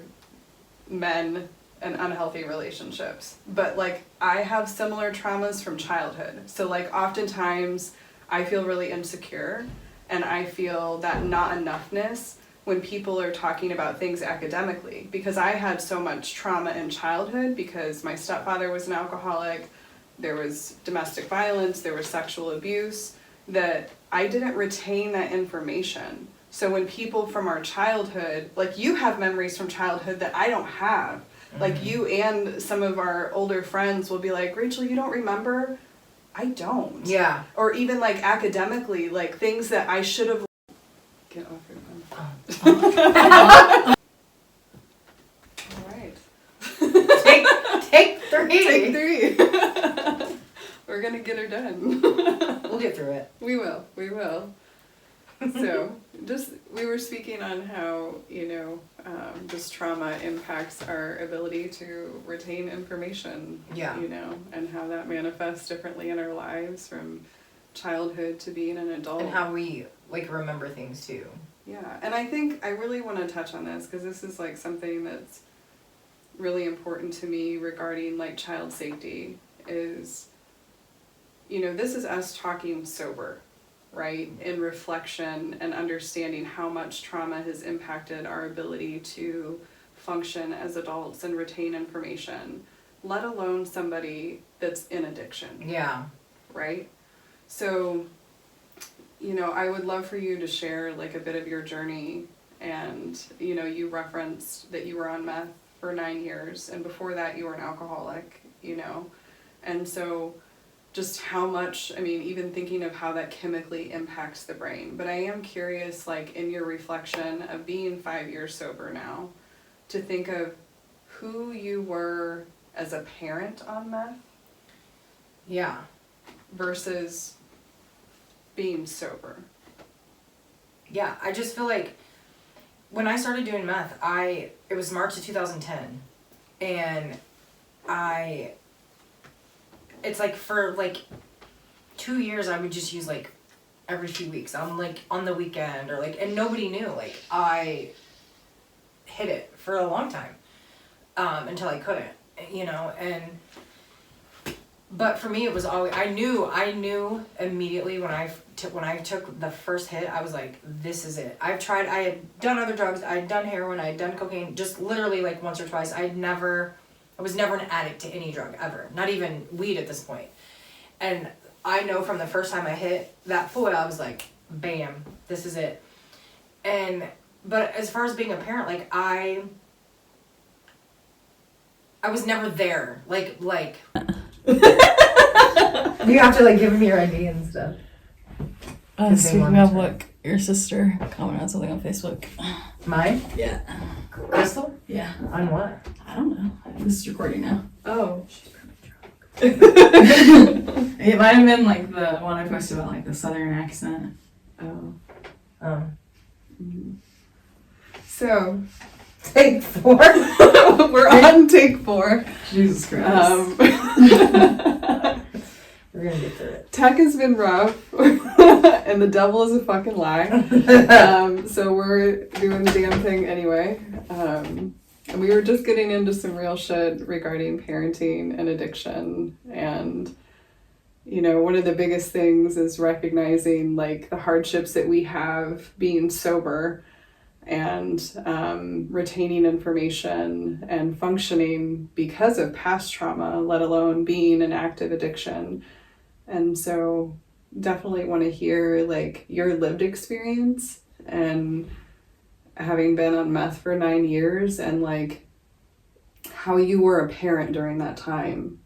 men and unhealthy relationships. But, like, I have similar traumas from childhood. So, like, oftentimes, I feel really insecure, and I feel that not enoughness when people are talking about things academically, because I had so much trauma in childhood because my stepfather was an alcoholic, there was domestic violence, there was sexual abuse, that I didn't retain that information. So when people from our childhood, like you have memories from childhood that I don't have, like you and some of our older friends will be like, Rachel, you don't remember? I don't. Yeah. Or even like academically, like things that I should have. Get off your phone. All right. Take 3. Take 3. We're gonna get her done. We'll get through it. We will. So, we were speaking on how, you know, just trauma impacts our ability to retain information. Yeah. You know, and how that manifests differently in our lives from childhood to being an adult. And how we, like, remember things, too. Yeah, and I think I really want to touch on this because this is like something that's really important to me regarding like child safety is, you know, this is us talking sober, right? In reflection and understanding how much trauma has impacted our ability to function as adults and retain information, let alone somebody that's in addiction. Yeah. Right? So, you know, I would love for you to share like a bit of your journey, and, you know, you referenced that you were on meth for 9 years, and before that you were an alcoholic, you know, and so just how much, I mean, even thinking of how that chemically impacts the brain. But I am curious, like in your reflection of being 5 years sober now, to think of who you were as a parent on meth. Yeah. Versus being sober. Yeah, I just feel like when I started doing meth, it was March of 2010, and it's like for like 2 years I would just use like every few weeks on like on the weekend or like, and nobody knew, like I hid it for a long time until I couldn't, you know, but for me it was always, I knew immediately when I took the first hit, I was like, this is it. I had done other drugs, I had done heroin, I had done cocaine, just literally like once or twice. I was never an addict to any drug ever, not even weed at this point. And I know from the first time I hit that fluid, I was like, bam, this is it. But as far as being a parent, like I was never there, like you have to like give me your ID and stuff. Speaking of, look, your sister commented on something on Facebook. Mine? Yeah. Crystal? Yeah. On what? I don't know. This is recording now. Oh. She's probably drunk. It might have been like the one I posted about like the southern accent. Oh. Mm-hmm. So, Take 4. we're on take 4. Jesus Christ. We're gonna get through it. Tech has been rough, and the devil is a fucking lie. So we're doing the damn thing anyway. And we were just getting into some real shit regarding parenting and addiction, and you know, one of the biggest things is recognizing like the hardships that we have being sober and retaining information and functioning because of past trauma, let alone being an active addiction. And so definitely want to hear like your lived experience and having been on meth for 9 years and like how you were a parent during that time,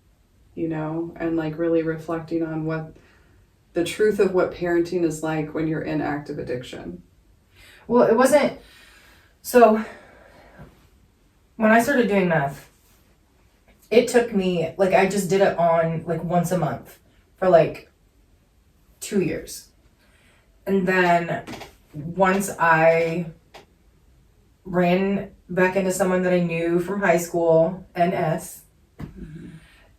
you know, and like really reflecting on what the truth of what parenting is like when you're in active addiction. Well, it wasn't. So, when I started doing meth, it took me, like, I just did it on, like, once a month for, like, 2 years. And then, once I ran back into someone that I knew from high school, NS,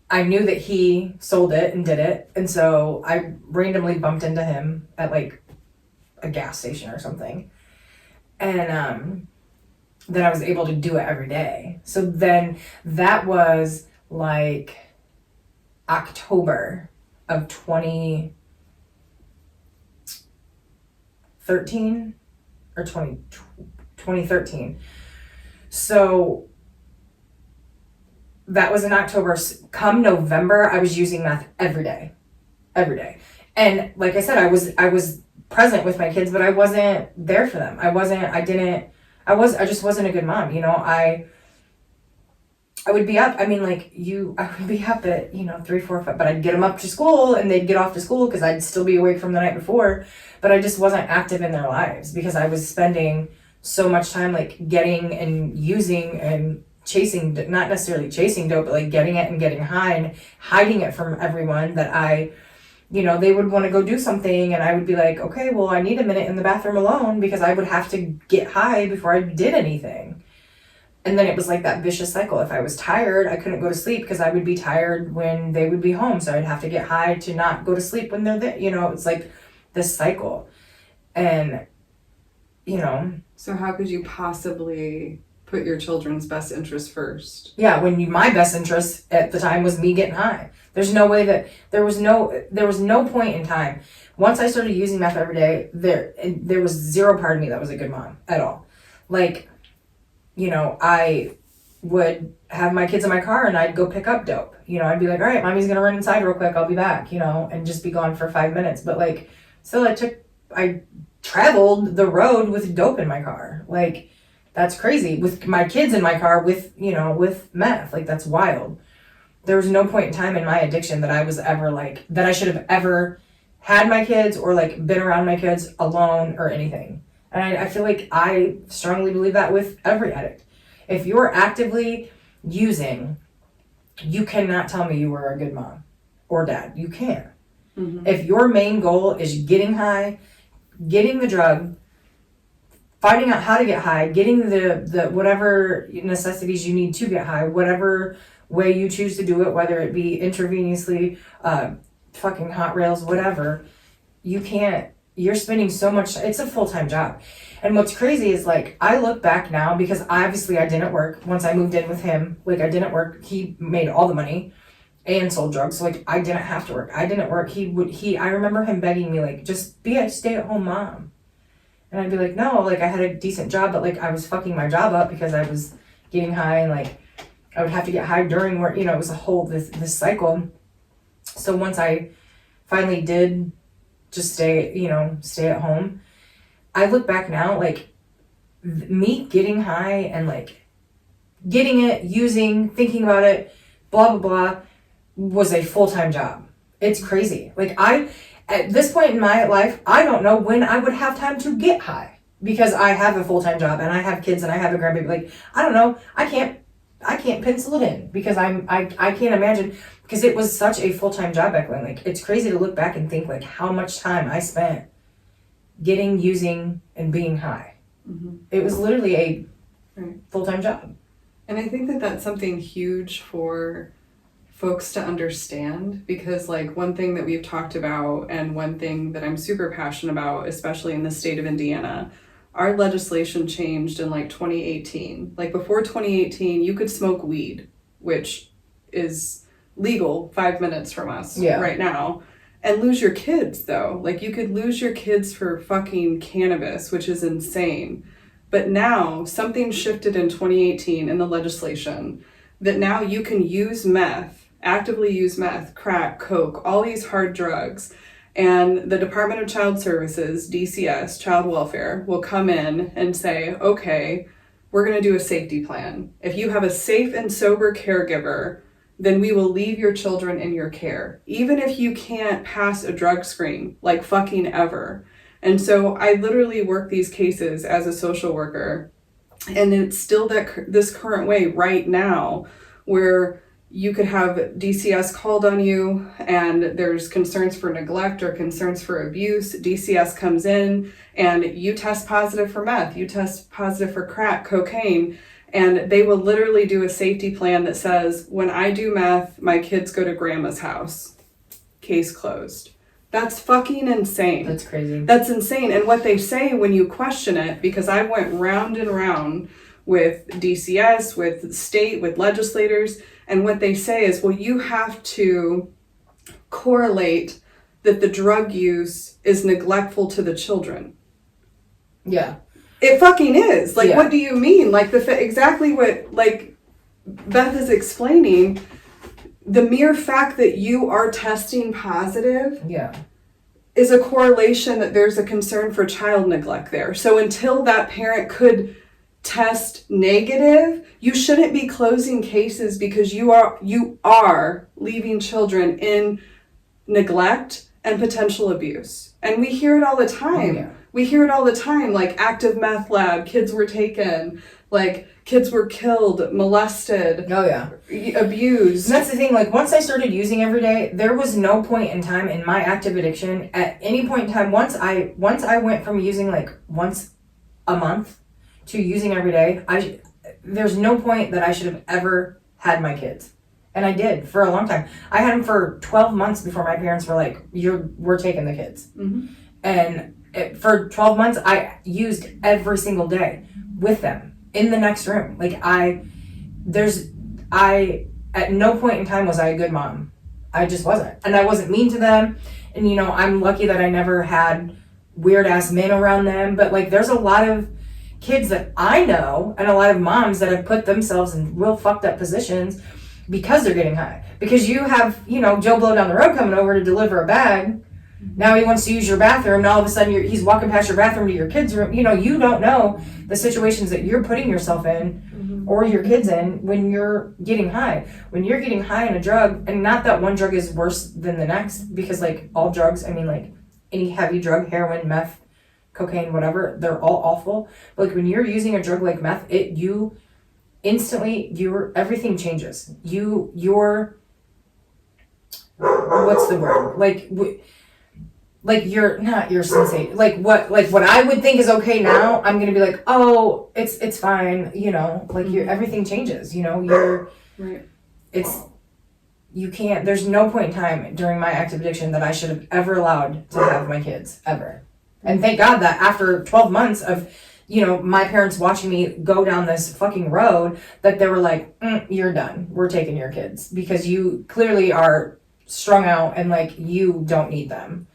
I knew that he sold it and did it. And so, I randomly bumped into him at, like, a gas station or something. And then I was able to do it every day. So then that was like October of 2013 or 2013. So that was in October. Come November, I was using meth every day. Every day. And like I said, I was present with my kids, but I wasn't there for them. I just wasn't a good mom. You know, I would be up. I mean, like I would be up at, 3, 4, 5, but I'd get them up to school and they'd get off to school because I'd still be awake from the night before. But I just wasn't active in their lives because I was spending so much time like getting and using and chasing, not necessarily chasing dope, but like getting it and getting high and hiding it from everyone that they would want to go do something and I would be like, okay, well, I need a minute in the bathroom alone because I would have to get high before I did anything. And then it was like that vicious cycle. If I was tired, I couldn't go to sleep because I would be tired when they would be home. So I'd have to get high to not go to sleep when they're there. It's like this cycle. And, So how could you possibly put your children's best interest first? Yeah, my best interest at the time was me getting high. There's no way that there was no point in time. Once I started using meth every day, there was zero part of me that was a good mom at all. Like, I would have my kids in my car and I'd go pick up dope. I'd be like, all right, mommy's gonna run inside real quick, I'll be back, and just be gone for 5 minutes. But like, still I traveled the road with dope in my car. Like, that's crazy. With my kids in my car with meth. Like, that's wild. There was no point in time in my addiction that I was ever like, that I should have ever had my kids or like been around my kids alone or anything. And I feel like I strongly believe that with every addict. If you're actively using, you cannot tell me you were a good mom or dad. You can't. Mm-hmm. If your main goal is getting high, getting the drug, finding out how to get high, getting the whatever necessities you need to get high, whatever way you choose to do it, whether it be intravenously, fucking hot rails, whatever, you're spending so much, it's a full-time job. And what's crazy is like, I look back now because obviously I didn't work once I moved in with him. Like, I didn't work. He made all the money and sold drugs. So like, I didn't have to work. I didn't work. I remember him begging me like, just be a stay-at-home mom. And I'd be like, no, like I had a decent job, but like I was fucking my job up because I was getting high and like I would have to get high during work. It was a whole this cycle. So once I finally did just stay at home, I look back now, like me getting high and like getting it, using, thinking about it, blah, blah, blah, was a full-time job. It's crazy. Like at this point in my life, I don't know when I would have time to get high because I have a full-time job and I have kids and I have a grandbaby. Like, I don't know. I can't pencil it in because I can't imagine, because it was such a full-time job back then. Like, it's crazy to look back and think like how much time I spent getting, using, and being high. Mm-hmm. It was literally a full-time job. And I think that that's something huge for folks to understand, because like one thing that we've talked about and one thing that I'm super passionate about, especially in the state of Indiana, our legislation changed in like 2018. Like before 2018, you could smoke weed, which is legal 5 minutes from us Yeah. right now. And lose your kids, though. Like, you could lose your kids for fucking cannabis, which is insane. But now, something shifted in 2018 in the legislation that now you can use meth, actively use meth, crack, coke, all these hard drugs. And the Department of Child Services, DCS, Child Welfare, will come in and say, okay, we're going to do a safety plan. If you have a safe and sober caregiver, then we will leave your children in your care, even if you can't pass a drug screen, like fucking ever. And so I literally work these cases as a social worker, and it's still this current way right now where you could have DCS called on you and there's concerns for neglect or concerns for abuse. DCS comes in and you test positive for meth, you test positive for crack, cocaine, and they will literally do a safety plan that says, when I do meth, my kids go to grandma's house. Case closed. That's fucking insane. That's crazy. That's insane. And what they say when you question it, because I went round and round with DCS, with state, with legislators, and what they say is, well, you have to correlate that the drug use is neglectful to the children. Yeah. It fucking is. Like, Yeah. what do you mean? Like, exactly what, like, Beth is explaining, the mere fact that you are testing positive Yeah. is a correlation that there's a concern for child neglect there. So until that parent could test negative, you shouldn't be closing cases because you are leaving children in neglect and potential abuse. And we hear it all the time. Yeah. We hear it all the time, like active meth lab, kids were taken, like kids were killed, molested, Oh yeah. abused. And that's the thing, like once I started using every day, there was no point in time in my active addiction at any point in time. Once I went from using like once a month to using every day, there's no point that I should have ever had my kids. And I did for a long time. I had them for 12 months before my parents were like, we're taking the kids. Mm-hmm. And for 12 months, I used every single day with them in the next room. Like at no point in time was I a good mom. I just wasn't. And I wasn't mean to them. And, you know, I'm lucky that I never had weird ass men around them. But like, there's a lot of kids that I know and a lot of moms that have put themselves in real fucked up positions because they're getting high. Because you have, you know, Joe Blow down the road coming over to deliver a bag. Now he wants to use your bathroom, and all of a sudden he's walking past your bathroom to your kids' room. You know, you don't know the situations that you're putting yourself in or your kids in when you're getting high. When you're getting high on a drug, and not that one drug is worse than the next, because like all drugs, I mean like any heavy drug, heroin, meth, cocaine, whatever, they're all awful. But like when you're using a drug like meth, everything changes. You're what's the word? Like you're not your sensate. Like what I would think is okay now, I'm gonna be like, oh, it's fine. You know, like everything changes. You know, Right. You can't. There's no point in time during my active addiction that I should have ever allowed to have my kids ever. And thank God that after 12 months of, you know, my parents watching me go down this fucking road, that they were like, you're done. We're taking your kids because you clearly are strung out and like you don't need them.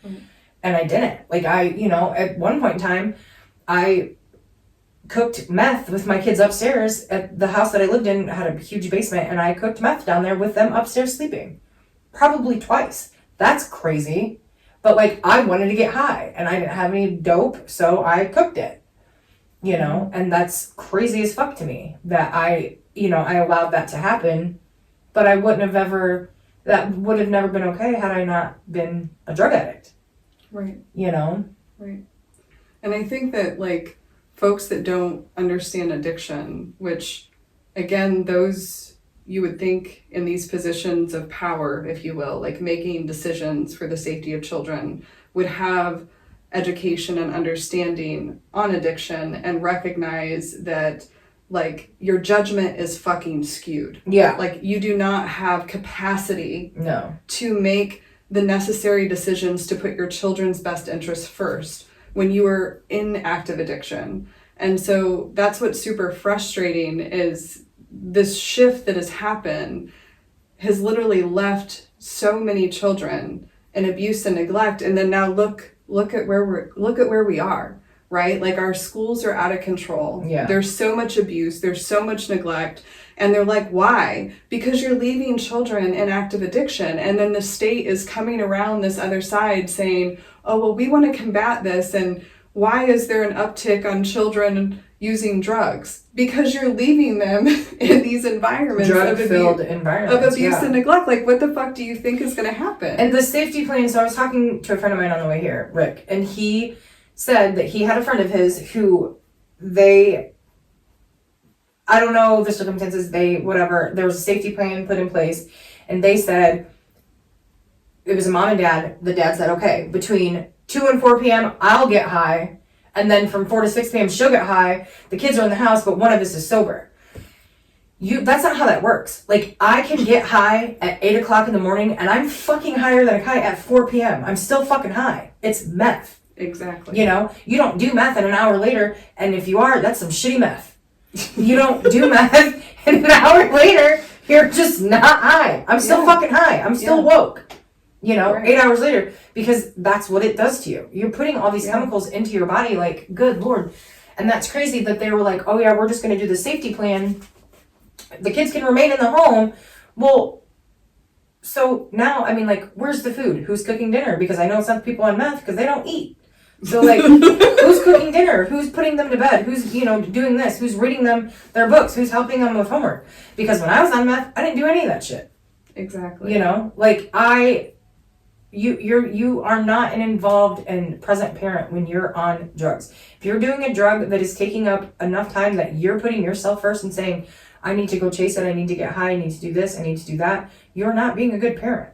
And I didn't. Like at one point in time, I cooked meth with my kids upstairs at the house that I lived in. Had a huge basement, and I cooked meth down there with them upstairs sleeping. Probably twice. That's crazy. But like I wanted to get high and I didn't have any dope, so I cooked it. You know, and that's crazy as fuck to me that I allowed that to happen, but that would have never been okay had I not been a drug addict. Right. You know? Right. And I think that like folks that don't understand addiction, which again, those you would think in these positions of power, if you will, like making decisions for the safety of children, would have education and understanding on addiction and recognize that like your judgment is fucking skewed. Yeah. Like you do not have capacity No. to make the necessary decisions to put your children's best interests first when you are in active addiction. And so that's what's super frustrating is this shift that has happened has literally left so many children in abuse and neglect. And then now look at where we are, right? Like our schools are out of control. Yeah. There's so much abuse. There's so much neglect. And they're like, why? Because you're leaving children in active addiction. And then the state is coming around this other side saying, oh, well, we want to combat this. And why is there an uptick on children using drugs? Because you're leaving them in these environments drug-filled environments of abuse and neglect. Like, what the fuck do you think is going to happen? And the safety plan, so I was talking to a friend of mine on the way here, Rick, and he said that he had a friend of his who I don't know the circumstances, there was a safety plan put in place, and they said, it was a mom and dad, the dad said, okay, between 2 and 4 p.m., I'll get high, and then from 4 to 6 p.m. she'll get high, the kids are in the house, but one of us is sober. That's not how that works. Like, I can get high at 8 o'clock in the morning, and I'm fucking higher than a kite at 4 p.m. I'm still fucking high. It's meth. Exactly. You know, you don't do meth and an hour later, and if you are, that's some shitty meth. You don't do meth and an hour later, you're just not high. I'm still fucking high. I'm still woke. You know, Right. 8 hours later, because that's what it does to you. You're putting all these chemicals into your body, like, good Lord. And that's crazy that they were like, oh yeah, we're just going to do the safety plan. The kids can remain in the home. Well, so now, I mean, like, where's the food? Who's cooking dinner? Because I know some people on meth because they don't eat. So, like, who's cooking dinner? Who's putting them to bed? Who's, doing this? Who's reading them their books? Who's helping them with homework? Because when I was on meth, I didn't do any of that shit. Exactly. You know, like, you are not an involved and present parent when you're on drugs. If you're doing a drug that is taking up enough time that you're putting yourself first and saying, I need to go chase it, I need to get high, I need to do this, I need to do that, you're not being a good parent.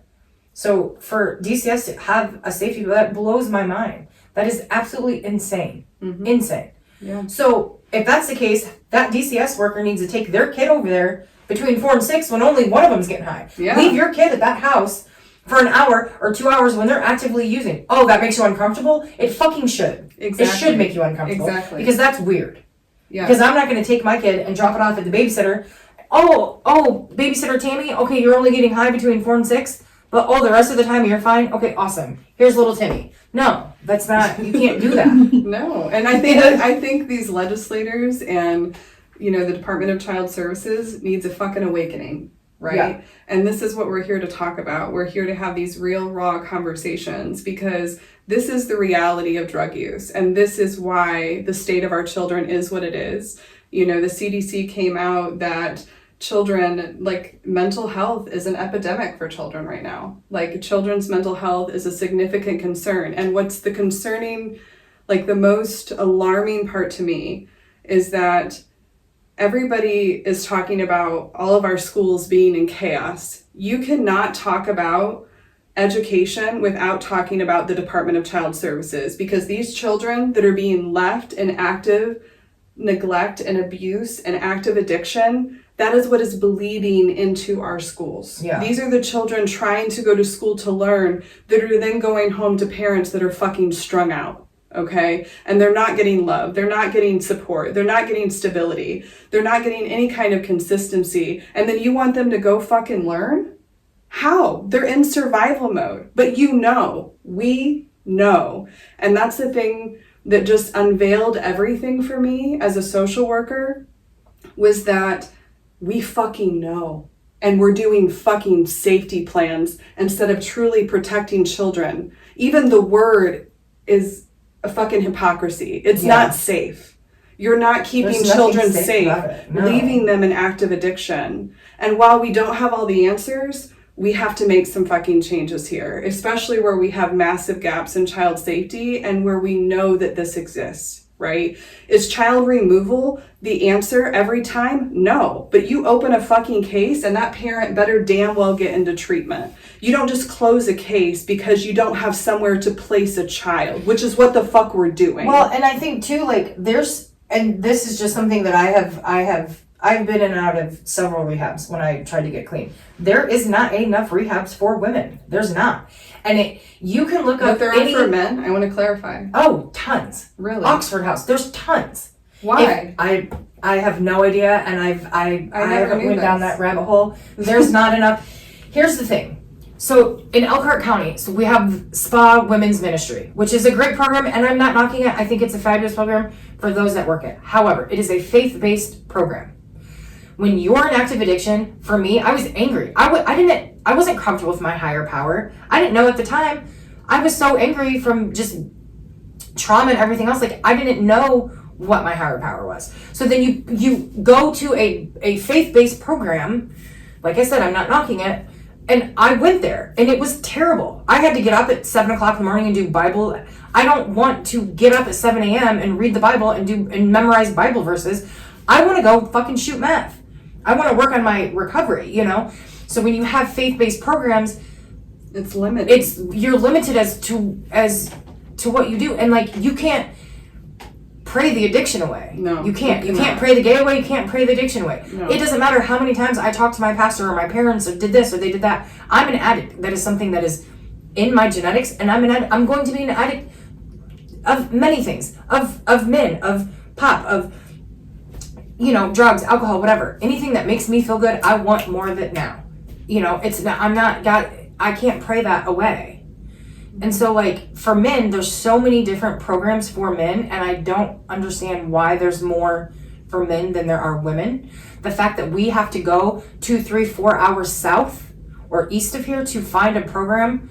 So for DCS to have a safety, that blows my mind. That is absolutely insane. Mm-hmm. Insane. Yeah. So if that's the case, that DCS worker needs to take their kid over there between 4 and 6 when only one of them's getting high. Yeah. Leave your kid at that house for an hour or 2 hours when they're actively using. Oh, that makes you uncomfortable? It fucking should. Exactly. It should make you uncomfortable. Exactly. Because that's weird. Yeah. Because I'm not going to take my kid and drop it off at the babysitter. Oh, babysitter Tammy, okay, you're only getting high between 4 and 6, but the rest of the time you're fine? Okay, awesome. Here's little Timmy. No, that's not, you can't do that. No. And I think these legislators and, the Department of Child Services needs a fucking awakening, right? Yeah. And this is what we're here to talk about. We're here to have these real, raw conversations because this is the reality of drug use. And this is why the state of our children is what it is. The CDC came out that children, like, mental health is an epidemic for children right now. Like, children's mental health is a significant concern. And what's the concerning, like, the most alarming part to me is that everybody is talking about all of our schools being in chaos. You cannot talk about education without talking about the Department of Child Services, because these children that are being left in active neglect and abuse and active addiction, that is what is bleeding into our schools. Yeah. These are the children trying to go to school to learn that are then going home to parents that are fucking strung out, okay? And they're not getting love. They're not getting support. They're not getting stability. They're not getting any kind of consistency. And then you want them to go fucking learn? How? They're in survival mode. But we know. And that's the thing that just unveiled everything for me as a social worker, was that we fucking know. And we're doing fucking safety plans instead of truly protecting children. Even the word is a fucking hypocrisy. It's not safe. You're not keeping There's children nothing safe about it. No. leaving them in active addiction. And while we don't have all the answers, we have to make some fucking changes here, especially where we have massive gaps in child safety and where we know that this exists, right? Is child removal the answer every time? No. But you open a fucking case and that parent better damn well get into treatment. You don't just close a case because you don't have somewhere to place a child, which is what the fuck we're doing. Well, and I think too, like, and this is just something that I've been in and out of several rehabs when I tried to get clean. There is not enough rehabs for women. There's not. And you can look up but there are for men? I want to clarify. Oh, tons. Really? Oxford House. There's tons. Why? I have no idea, and I haven't knew went down this. that rabbit hole. There's not enough. Here's the thing. So in Elkhart County, so we have Spa Women's Ministry, which is a great program, and I'm not knocking it. I think it's a fabulous program for those that work it. However, it is a faith-based program. When you're in active addiction, for me, I was angry. I wasn't comfortable with my higher power. I didn't know at the time. I was so angry from just trauma and everything else. Like, I didn't know what my higher power was. So then you go to a faith-based program. Like I said, I'm not knocking it. And I went there, and it was terrible. I had to get up at 7 o'clock in the morning and do Bible. I don't want to get up at 7 a.m. and read the Bible and memorize Bible verses. I want to go fucking shoot meth. I want to work on my recovery, you know? So when you have faith-based programs, it's limited. You're limited as to what you do. And like, you can't pray the addiction away. No. You can't pray the gay away, you can't pray the addiction away. No. It doesn't matter how many times I talk to my pastor or my parents or did this or they did that. I'm an addict. That is something that is in my genetics, and I'm going to be an addict of many things. Of men, of pop, of drugs, alcohol, whatever. Anything that makes me feel good, I want more of it now. I can't pray that away. And so, like, for men, there's so many different programs for men, and I don't understand why there's more for men than there are women. The fact that we have to go 2, 3, 4 hours south or east of here to find a program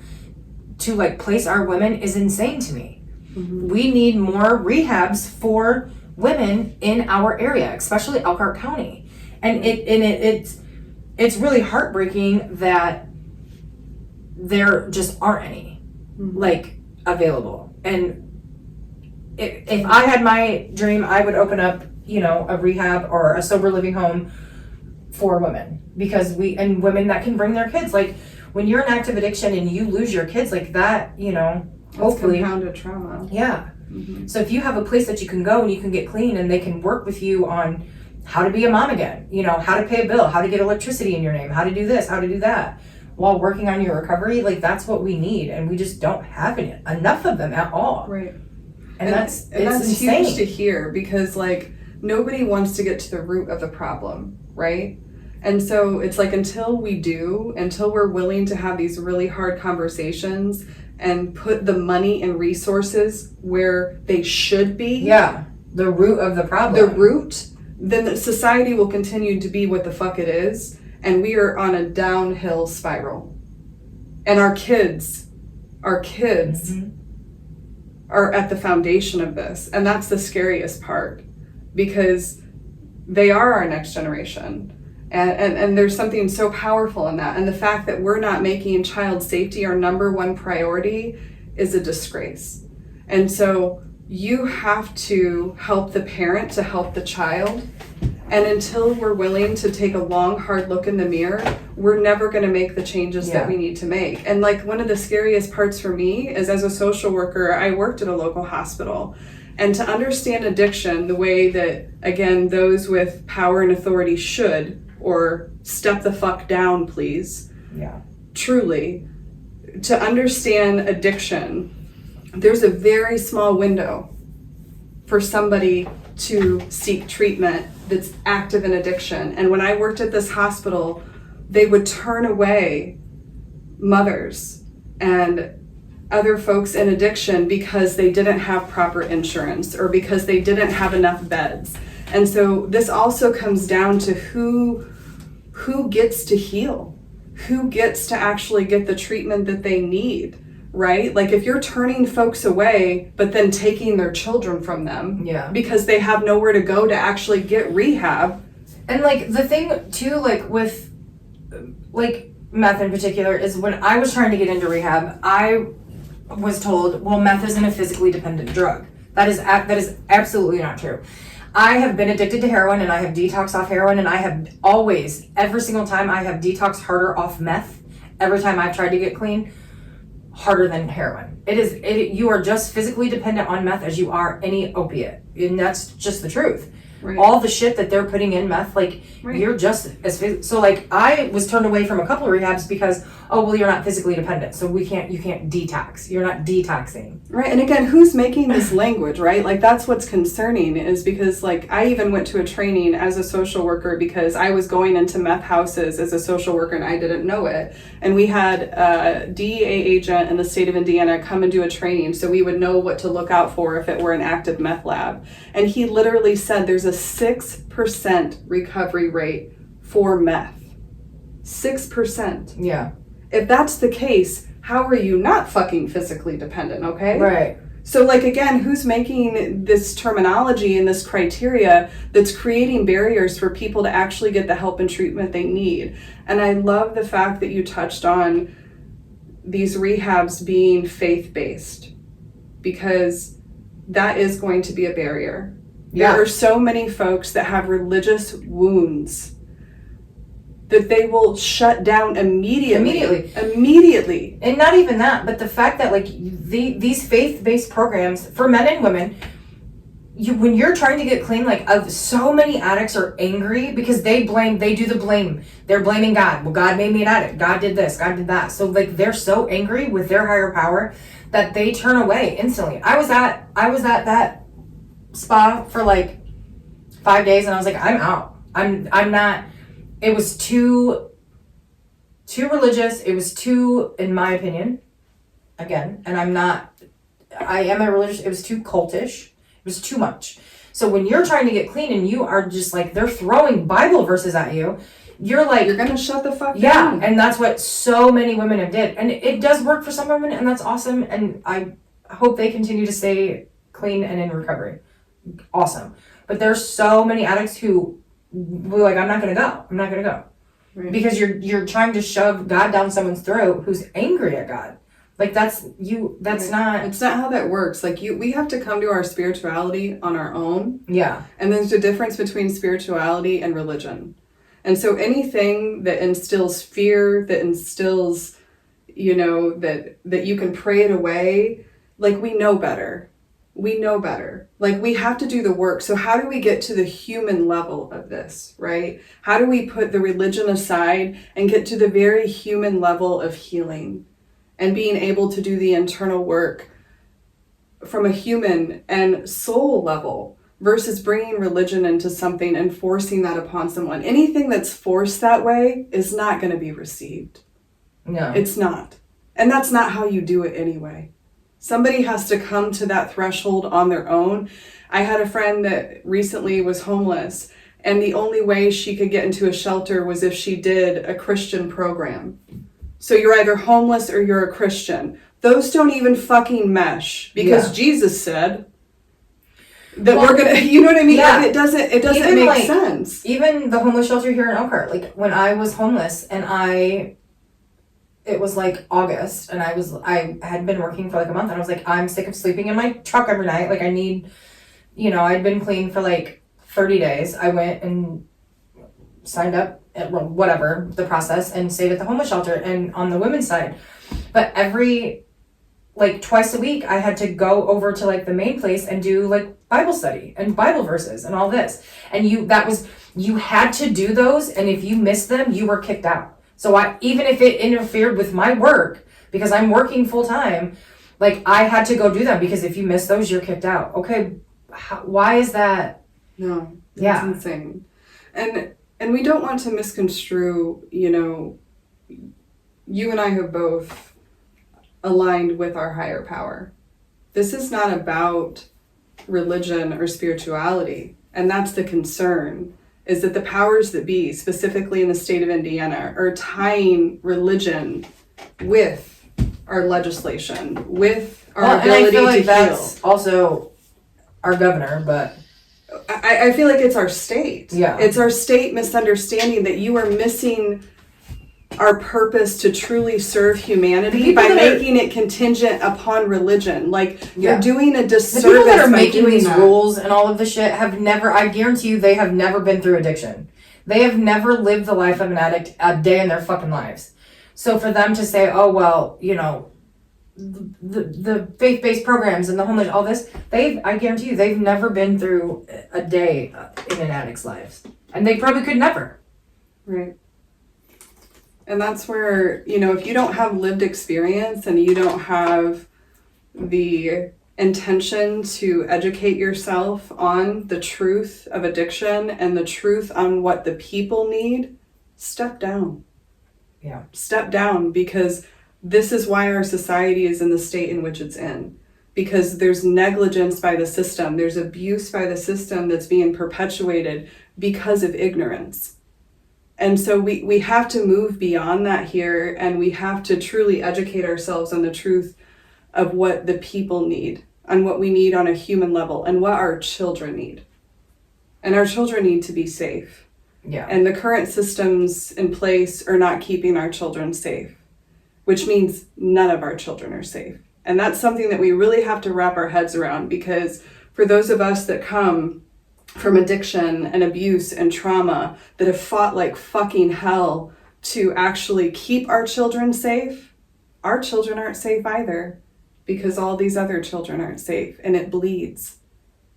to, like, place our women is insane to me. Mm-hmm. We need more rehabs for women in our area, especially Elkhart County. And it's really heartbreaking that there just aren't any. Like, available. And if I had my dream, I would open up, a rehab or a sober living home for women, because and women that can bring their kids. Like, when you're in active addiction and you lose your kids like that, hopefully compounded trauma. Yeah. Mm-hmm. So if you have a place that you can go and you can get clean, and they can work with you on how to be a mom again, how to pay a bill, how to get electricity in your name, how to do this, how to do that, while working on your recovery, like, that's what we need, and we just don't have enough of them at all. Right. And that's insane. Huge to hear, because, like, nobody wants to get to the root of the problem, right? And so it's like, until we're willing to have these really hard conversations and put the money and resources where they should be. Yeah, the root of the problem. Then the society will continue to be what the fuck it is. And we are on a downhill spiral. And our kids mm-hmm. are at the foundation of this. And that's the scariest part, because they are our next generation. And there's something so powerful in that. And the fact that we're not making child safety our number one priority is a disgrace. And so you have to help the parent to help the child. And until we're willing to take a long, hard look in the mirror, we're never going to make the changes that we need to make. And, like, one of the scariest parts for me is, as a social worker, I worked at a local hospital. And to understand addiction the way that, again, those with power and authority should, or step the fuck down, please. Yeah. Truly, to understand addiction, there's a very small window for somebody to seek treatment that's active in addiction. And when I worked at this hospital, they would turn away mothers and other folks in addiction because they didn't have proper insurance, or because they didn't have enough beds. And so this also comes down to who gets to heal, who gets to actually get the treatment that they need. Right? Like, if you're turning folks away, but then taking their children from them because they have nowhere to go to actually get rehab. And, like, the thing too, like, with, like, meth in particular, is when I was trying to get into rehab, I was told, well, meth isn't a physically dependent drug. That is absolutely not true. I have been addicted to heroin, and I have detoxed off heroin, and I have always, every single time, I have detoxed harder off meth. Every time I've tried to get clean, harder than heroin. You are just physically dependent on meth as you are any opiate. And that's just the truth. Right. All the shit that they're putting in meth, like, you're just as so, like, I was turned away from a couple of rehabs because oh, well, you're not physically dependent, so you can't detox. You're not detoxing. Right, and again, who's making this language, right? Like, that's what's concerning, is because, like, I even went to a training as a social worker because I was going into meth houses as a social worker and I didn't know it. And we had a DEA agent in the state of Indiana come and do a training so we would know what to look out for if it were an active meth lab. And he literally said there's a 6% recovery rate for meth. 6%. Yeah. If that's the case, how are you not fucking physically dependent, okay? Right. So, like, again, who's making this terminology and this criteria that's creating barriers for people to actually get the help and treatment they need? And I love the fact that you touched on these rehabs being faith-based, because that is going to be a barrier. Yeah. There are so many folks that have religious wounds that they will shut down immediately. And not even that, but the fact that, like, these faith-based programs for men and women, when you're trying to get clean, like, so many addicts are angry because they do the blame. They're blaming God. Well, God made me an addict. God did this. God did that. So, like, they're so angry with their higher power that they turn away instantly. I was at that spa for like 5 days and I was like, I'm out. I'm not. It was too religious. It was too, in my opinion, again, and I am a religious, it was too cultish. It was too much. So when you're trying to get clean and you are just like, they're throwing Bible verses at you, you're like, you're gonna shut the fuck yeah, down. and that's what so many women have did. And it does work for some women, and that's awesome. And I hope they continue to stay clean and in recovery. Awesome. But there's so many addicts who were like, I'm not gonna go. Right. Because you're trying to shove God down someone's throat who's angry at God. Like, that's Right. not. It's not how that works. Like, we have to come to our spirituality on our own. Yeah. And there's a difference between spirituality and religion. And so anything that instills fear, that instills, that you can pray it away, like, we know better. Like, we have to do the work. So how do we get to the human level of this, right? How do we put the religion aside and get to the very human level of healing and being able to do the internal work from a human and soul level versus bringing religion into something and forcing that upon someone? Anything that's forced that way is not going to be received. No. It's not. And that's not how you do it anyway. Somebody has to come to that threshold on their own. I had a friend that recently was homeless, and the only way she could get into a shelter was if she did a Christian program. So you're either homeless or you're a Christian. Those don't even fucking mesh, because Jesus said that we're gonna, you know what I mean? Yeah. Like, it doesn't Even, make like, sense. Even the homeless shelter here in Elkhart, like, when I was homeless and it was like August and I had been working for like a month and I was like, I'm sick of sleeping in my truck every night. Like, I need, I'd been clean for like 30 days. I went and signed up at whatever the process and stayed at the homeless shelter and on the women's side. But twice a week I had to go over to like the main place and do like Bible study and Bible verses and all this. And you had to do those, and if you missed them, you were kicked out. So even if it interfered with my work, because I'm working full time, like, I had to go do them, because if you miss those, you're kicked out. Okay, why is that? No, that's Yeah. insane. And we don't want to misconstrue, you and I have both aligned with our higher power. This is not about religion or spirituality. And that's the concern, is that the powers that be, specifically in the state of Indiana, are tying religion with our legislation, with our ability and I feel like to that's heal. also our governor, but I feel like it's our state. Yeah. It's our state misunderstanding that you are missing our purpose to truly serve humanity by making it contingent upon religion. Like, you're doing a disservice. The people that are by making doing these that. rules and all of this shit I guarantee you, they have never been through addiction. They have never lived the life of an addict a day in their fucking lives. So for them to say, oh, well, the faith-based programs and the homeless, all this, I guarantee you, they've never been through a day in an addict's lives. And they probably could never. Right. And that's where, if you don't have lived experience and you don't have the intention to educate yourself on the truth of addiction and the truth on what the people need, step down. Yeah. Step down, because this is why our society is in the state in which it's in. Because there's negligence by the system, there's abuse by the system that's being perpetuated because of ignorance. And so we have to move beyond that here, and we have to truly educate ourselves on the truth of what the people need, on what we need on a human level, and what our children need. And our children need to be safe. Yeah. And the current systems in place are not keeping our children safe, which means none of our children are safe. And that's something that we really have to wrap our heads around, because for those of us that come from addiction and abuse and trauma, that have fought like fucking hell to actually keep our children safe, our children aren't safe either, because all these other children aren't safe, and it bleeds.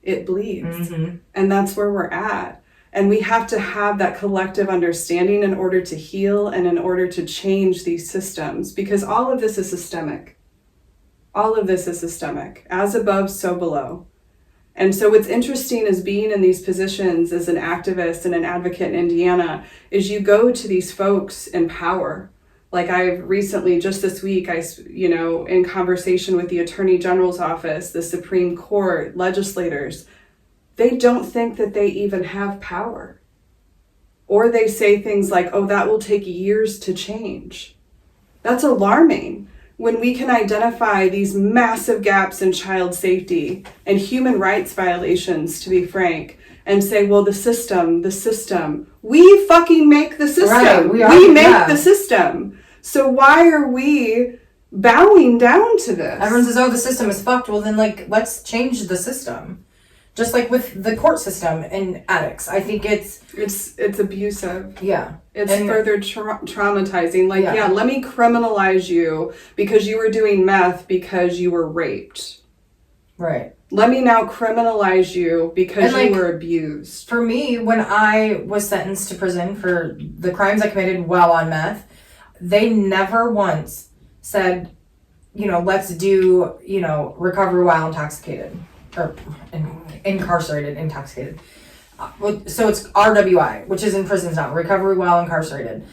It bleeds. Mm-hmm. And that's where we're at. And we have to have that collective understanding in order to heal and in order to change these systems, because all of this is systemic. All of this is systemic. As above, so below. And so what's interesting is being in these positions as an activist and an advocate in Indiana is you go to these folks in power. Like I've recently, just this week, in conversation with the Attorney General's office, the Supreme Court, legislators, they don't think that they even have power. Or they say things like, oh, that will take years to change. That's alarming. When we can identify these massive gaps in child safety and human rights violations, to be frank, and say, well, the system, we fucking make the system. Right, we make the system. So why are we bowing down to this? Everyone says, oh, the system is fucked. Well, then, let's change the system. Just like with the court system and addicts. I think it's abusive. Yeah. It's further traumatizing. Let me criminalize you because you were doing meth because you were raped. Right. Let me now criminalize you because you were abused. For me, when I was sentenced to prison for the crimes I committed while on meth, they never once said, let's do, recovery while intoxicated. Or intoxicated. So it's RWI, which is in prisons now, recovery while incarcerated.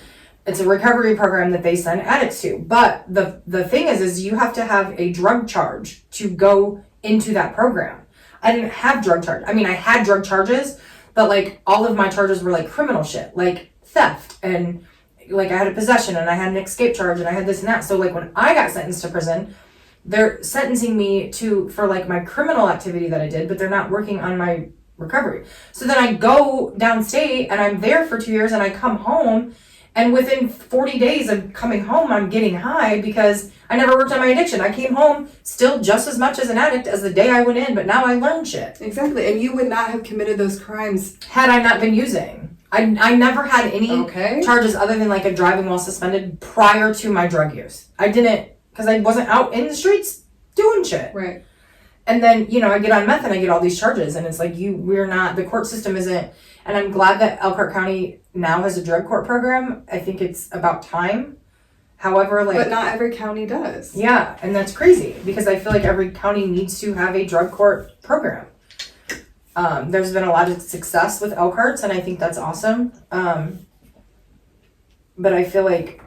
It's a recovery program that they send addicts to. But the thing is you have to have a drug charge to go into that program. I didn't have drug charge. I mean, I had drug charges, but all of my charges were criminal shit, like theft, and I had a possession, and I had an escape charge, and I had this and that. So when I got sentenced to prison, they're sentencing me for my criminal activity that I did, but they're not working on my recovery. So then I go downstate and I'm there for 2 years, and I come home, and within 40 days of coming home, I'm getting high because I never worked on my addiction. I came home still just as much as an addict as the day I went in, but now I learned shit. Exactly. And you would not have committed those crimes had I not been using. I never had any charges other than a driving while suspended prior to my drug use. I didn't, because I wasn't out in the streets doing shit. Right. And then, I get on meth and I get all these charges, and it's we're not, the court system isn't, and I'm glad that Elkhart County now has a drug court program. I think it's about time. However, but not every county does. Yeah, and that's crazy, because I feel like every county needs to have a drug court program. There's been a lot of success with Elkhart's, and I think that's awesome. But I feel it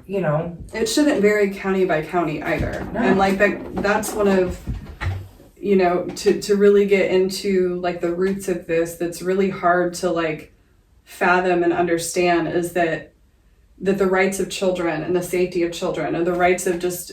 shouldn't vary county by county either. No. And that's one of, to really get into the roots of this, that's really hard to fathom and understand, is that the rights of children and the safety of children and the rights of just,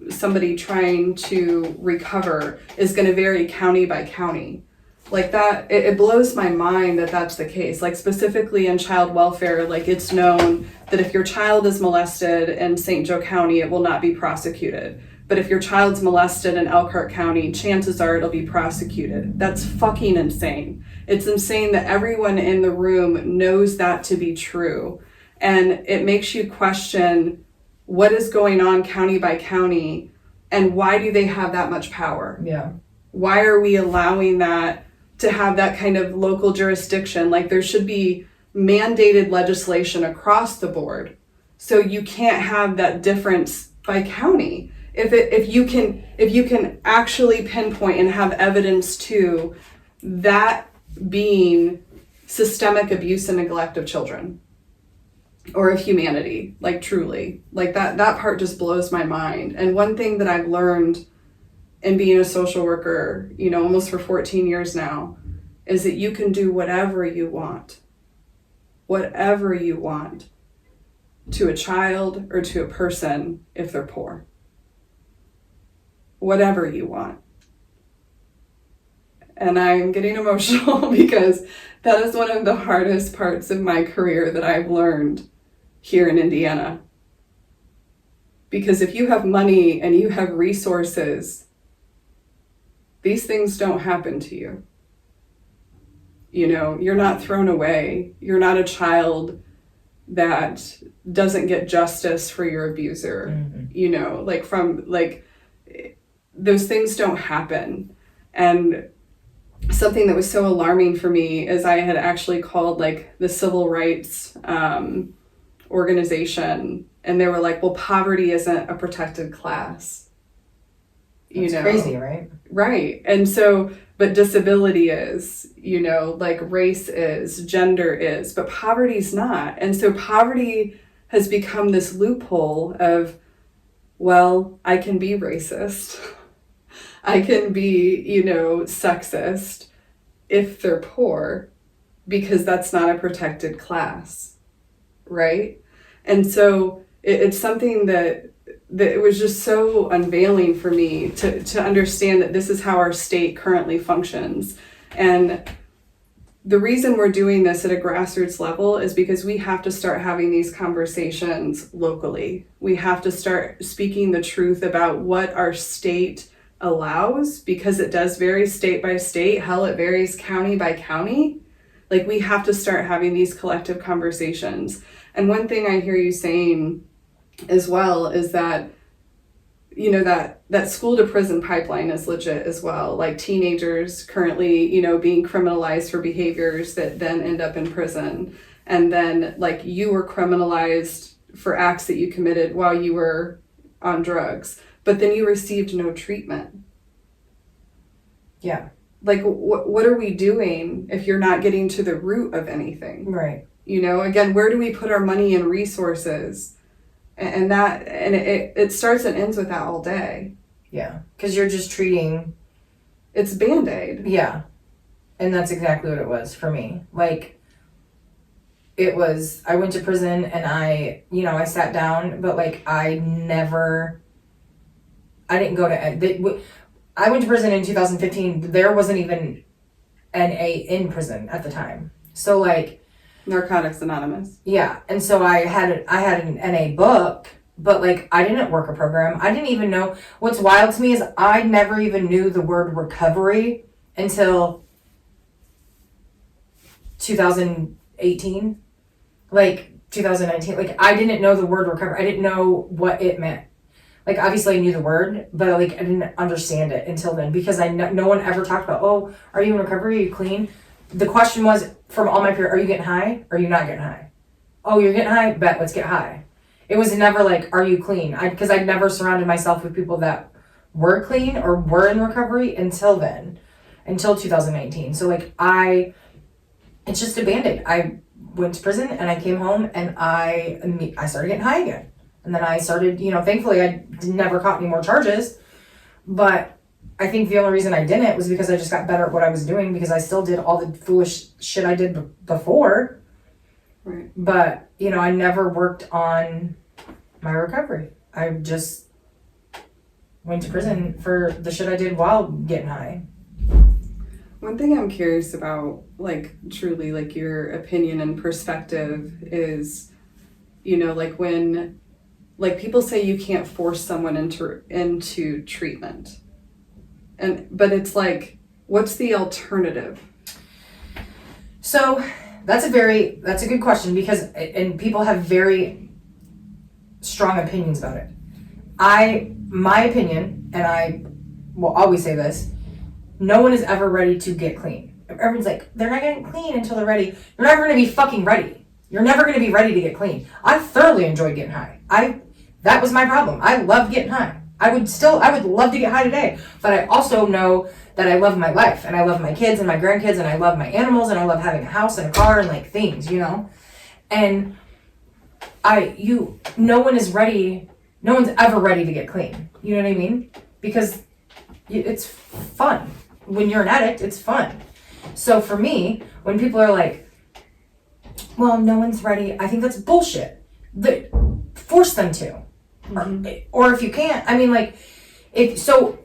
somebody trying to recover is going to vary county by county. That, it blows my mind that that's the case. Specifically in child welfare, it's known that if your child is molested in St. Joe County, it will not be prosecuted. But if your child's molested in Elkhart County, chances are it'll be prosecuted. That's fucking insane. It's insane that everyone in the room knows that to be true. And it makes you question what is going on county by county, and why do they have that much power? Yeah. Why are we allowing that to have that kind of local jurisdiction? There should be mandated legislation across the board So you can't have that difference by county. If you can actually pinpoint and have evidence to that being systemic abuse and neglect of children or of humanity, like truly, like that part just blows my mind. And one thing that I've learned in being a social worker, you know, almost for 14 years now, is that you can do whatever you want to a child or to a person if they're poor. Whatever you want. And I'm getting emotional because that is one of the hardest parts of my career that I've learned here in Indiana. Because if you have money and you have resources, these things don't happen to you. You know, you're not thrown away. You're not a child that doesn't get justice for your abuser. Mm-hmm. You know, those things don't happen. And something that was so alarming for me is I had actually called like the civil rights organization, and they were like, well, poverty isn't a protected class. That's crazy, right? Right. And so, but disability is, you know, like race is, gender is, but poverty's not. And so poverty has become this loophole of, well, I can be racist. I can be, you know, sexist if they're poor, because that's not a protected class, right? And so it's something that it was just so unveiling for me to understand that this is how our state currently functions. And the reason we're doing this at a grassroots level is because we have to start having these conversations locally. We have to start speaking the truth about what our state allows, because it does vary state by state. Hell, it varies county by county. Like, we have to start having these collective conversations. And one thing I hear you saying as well is that, you know, that school to prison pipeline is legit as well. Like, teenagers currently, you know, being criminalized for behaviors that then end up in prison. And then, like, you were criminalized for acts that you committed while you were on drugs, but then you received no treatment. Yeah. Like, what are we doing if you're not getting to the root of anything? Right. You know, again, where do we put our money and resources? And it starts and ends with that all day. Yeah. Because you're just treating... It's Band-Aid. Yeah. And that's exactly what it was for me. Like, it was... I went to prison and I sat down, but, like, I didn't go to... I went to prison in 2015. There wasn't even NA in prison at the time. So, like... Narcotics Anonymous. Yeah. And so I had an NA book, but, like, I didn't work a program. I didn't even know... What's wild to me is I never even knew the word recovery until 2018. Like, 2019. Like, I didn't know the word recovery. I didn't know what it meant. Like, obviously I knew the word, but, like, I didn't understand it until then, because no one ever talked about, oh, are you in recovery? Are you clean? The question was from all my peers, are you getting high? Or are you not getting high? Oh, you're getting high? Bet, let's get high. It was never like, are you clean? Because I'd never surrounded myself with people that were clean or were in recovery until then, until 2019. So, like, it's just a Band-Aid. I went to prison and I came home and I started getting high again. And then I started, thankfully I never caught any more charges, but I think the only reason I didn't was because I just got better at what I was doing, because I still did all the foolish shit I did before. Right. But, I never worked on my recovery. I just went to prison for the shit I did while getting high. One thing I'm curious about, like, truly, like, your opinion and perspective is, like, when, like, people say you can't force someone into treatment. But it's like, what's the alternative? So that's a good question, and people have very strong opinions about it. My opinion, and I will always say this, no one is ever ready to get clean. Everyone's like, they're not getting clean until they're ready. You're never going to be fucking ready. You're never going to be ready to get clean. I thoroughly enjoyed getting high. That was my problem. I loved getting high. I would love to get high today, but I also know that I love my life, and I love my kids and my grandkids, and I love my animals, and I love having a house and a car and like things, you know? And no one is ready, no one's ever ready to get clean. You know what I mean? Because it's fun. When you're an addict, it's fun. So for me, when people are like, well, no one's ready, I think that's bullshit. Force them to. Or if you can't, I mean, like, so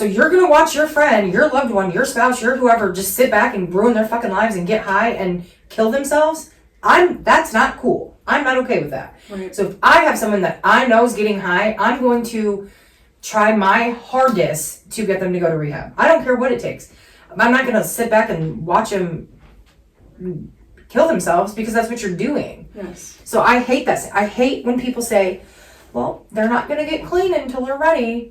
you're gonna watch your friend, your loved one, your spouse, your whoever just sit back and ruin their fucking lives and get high and kill themselves? That's not cool. I'm not okay with that. Right. So if I have someone that I know is getting high, I'm going to try my hardest to get them to go to rehab. I don't care what it takes. I'm not gonna sit back and watch them kill themselves because that's what you're doing. Yes. So I hate that. I hate when people say, well, they're not going to get clean until they're ready.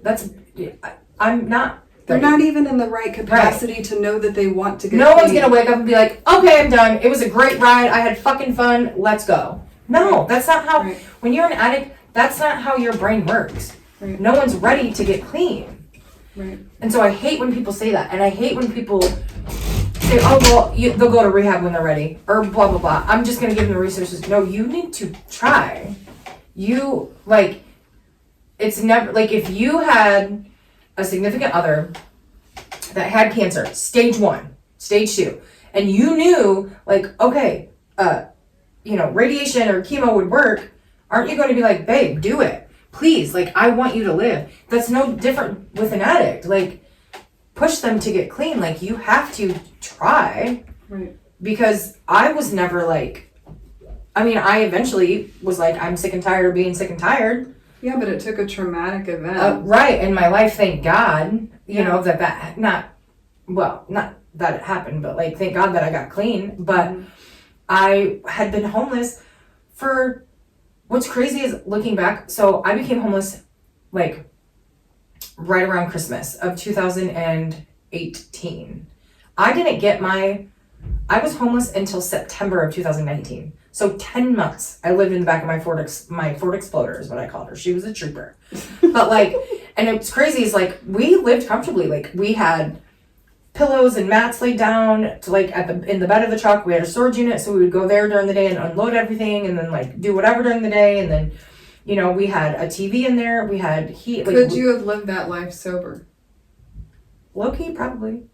I'm not. They're not even in the right capacity to know that they want to get No clean. one's going to wake up and be like, okay, I'm done. It was a great ride. I had fucking fun. Let's go. No, that's not how, when you're an addict, that's not how your brain works. Right. No one's ready to get clean. Right. And so I hate when people say that. And I hate when people say, oh, well, they'll go to rehab when they're ready. Or blah, blah, blah. I'm just going to give them the resources. No, you need to try. It's never, like, if you had a significant other that had cancer, stage 1, stage 2, and you knew, like, okay, radiation or chemo would work, aren't you going to be like, babe, do it? Please, like, I want you to live. That's no different with an addict. Like, push them to get clean. Like, you have to try. Right. Because I was never like, I eventually was like, I'm sick and tired of being sick and tired. Yeah, but it took a traumatic event. Right, in my life, thank God, not that it happened, but like, thank God that I got clean. But I had been homeless for, what's crazy is looking back, so I became homeless like right around Christmas of 2018. I was homeless until September of 2019. So 10 months, I lived in the back of my Ford Exploder is what I called her. She was a trooper. But like, and it's crazy is like, we lived comfortably. Like, we had pillows and mats laid down to like in the bed of the truck. We had a storage unit, so we would go there during the day and unload everything and then like do whatever during the day. And then, we had a TV in there. We had heat. Could you have lived that life sober? Low-key, probably.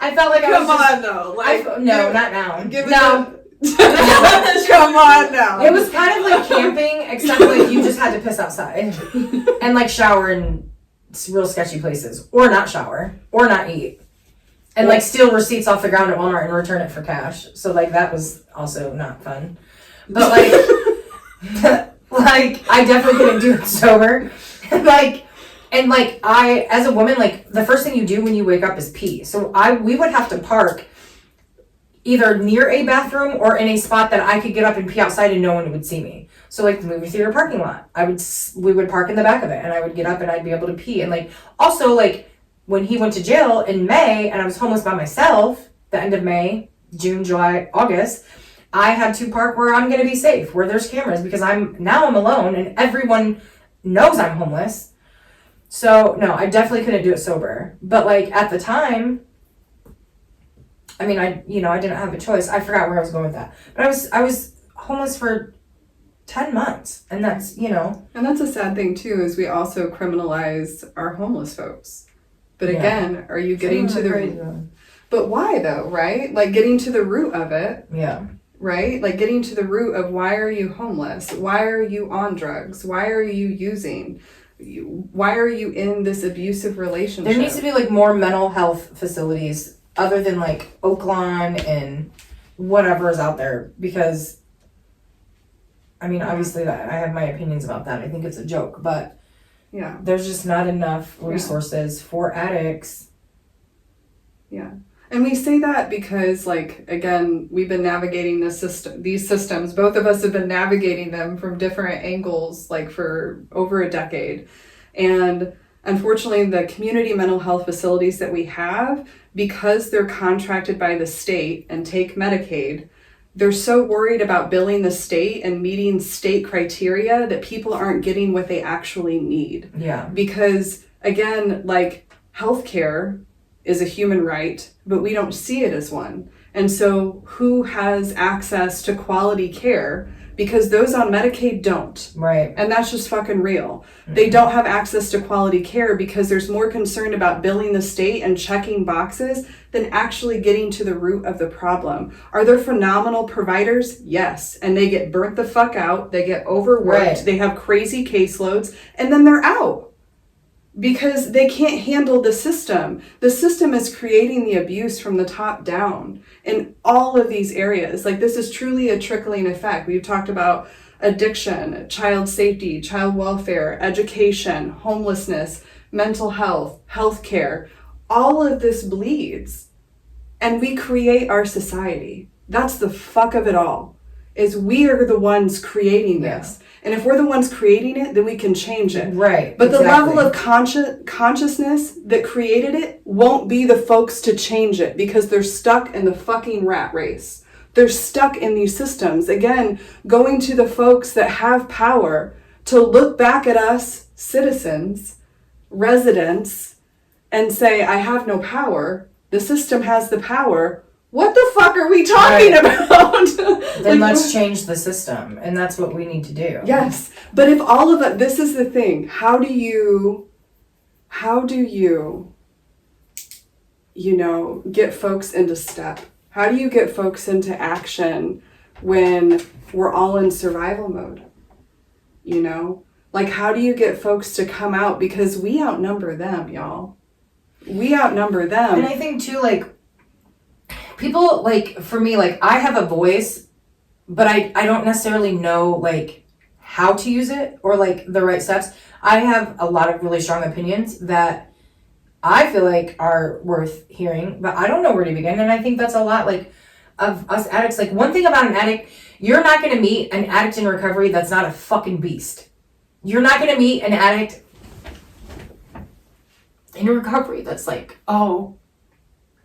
I felt like I was just, on, though. no, not now. Give it No. Come on now. It was kind of like camping, except like you just had to piss outside and like shower in real sketchy places, or not shower, or not eat, and like steal receipts off the ground at Walmart and return it for cash. So like that was also not fun. But like, I definitely couldn't do it sober. And I, as a woman, like the first thing you do when you wake up is pee. So we would have to park either near a bathroom or in a spot that I could get up and pee outside and no one would see me. So like the movie theater parking lot, we would park in the back of it and I would get up and I'd be able to pee. And like, also like when he went to jail in May and I was homeless by myself, the end of May, June, July, August, I had to park where I'm going to be safe, where there's cameras, because I'm alone and everyone knows I'm homeless. So no, I definitely couldn't do it sober. But like at the time, I didn't have a choice. I forgot where I was going with that. But I was homeless for 10 months. And that's, And that's a sad thing too, is we also criminalize our homeless folks. But again, are you getting to the root? But why though, right? Like getting to the root of it. Yeah. Right? Like getting to the root of why are you homeless? Why are you on drugs? Why are you using? Why are you in this abusive relationship? There needs to be like more mental health facilities other than like Oaklawn and whatever is out there, because obviously I have my opinions about that. I think it's a joke, but yeah, there's just not enough resources for addicts. Yeah. And we say that because, like, again, we've been navigating these systems. Both of us have been navigating them from different angles, like, for over a decade. And Unfortunately, the community mental health facilities that we have, because they're contracted by the state and take Medicaid, they're so worried about billing the state and meeting state criteria that people aren't getting what they actually need. Yeah. Because again, like, healthcare is a human right, but we don't see it as one. And so who has access to quality care? Because those on Medicaid don't. Right. And that's just fucking real. They don't have access to quality care because there's more concern about billing the state and checking boxes than actually getting to the root of the problem. Are there phenomenal providers? Yes. And they get burnt the fuck out. They get overworked. Right. They have crazy caseloads, and then they're out because they can't handle the system. The system is creating the abuse from the top down in all of these areas. Like, this is truly a trickling effect. We've talked about addiction, child safety, child welfare, education, homelessness, mental health, healthcare. All of this bleeds, and we create our society. That's the fuck of it all, is we are the ones creating this. And if we're the ones creating it, then we can change it. Right. But the exactly. level of consciousness that created it won't be the folks to change it, because they're stuck in the fucking rat race. They're stuck in these systems. Again, going to the folks that have power to look back at us, citizens, residents, and say, I have no power. The system has the power. What the fuck are we talking about? Then let's change the system, and that's what we need to do. Yes, but if all of it, this is the thing. How do you, get folks into step? How do you get folks into action when we're all in survival mode? Like, how do you get folks to come out? Because we outnumber them, y'all. We outnumber them. And I think too, like, people, like, for me, like, I have a voice, but I don't necessarily know, like, how to use it or, like, the right steps. I have a lot of really strong opinions that I feel like are worth hearing, but I don't know where to begin. And I think that's a lot, like, of us addicts. Like, one thing about an addict, you're not going to meet an addict in recovery that's not a fucking beast. You're not going to meet an addict in recovery that's like, oh,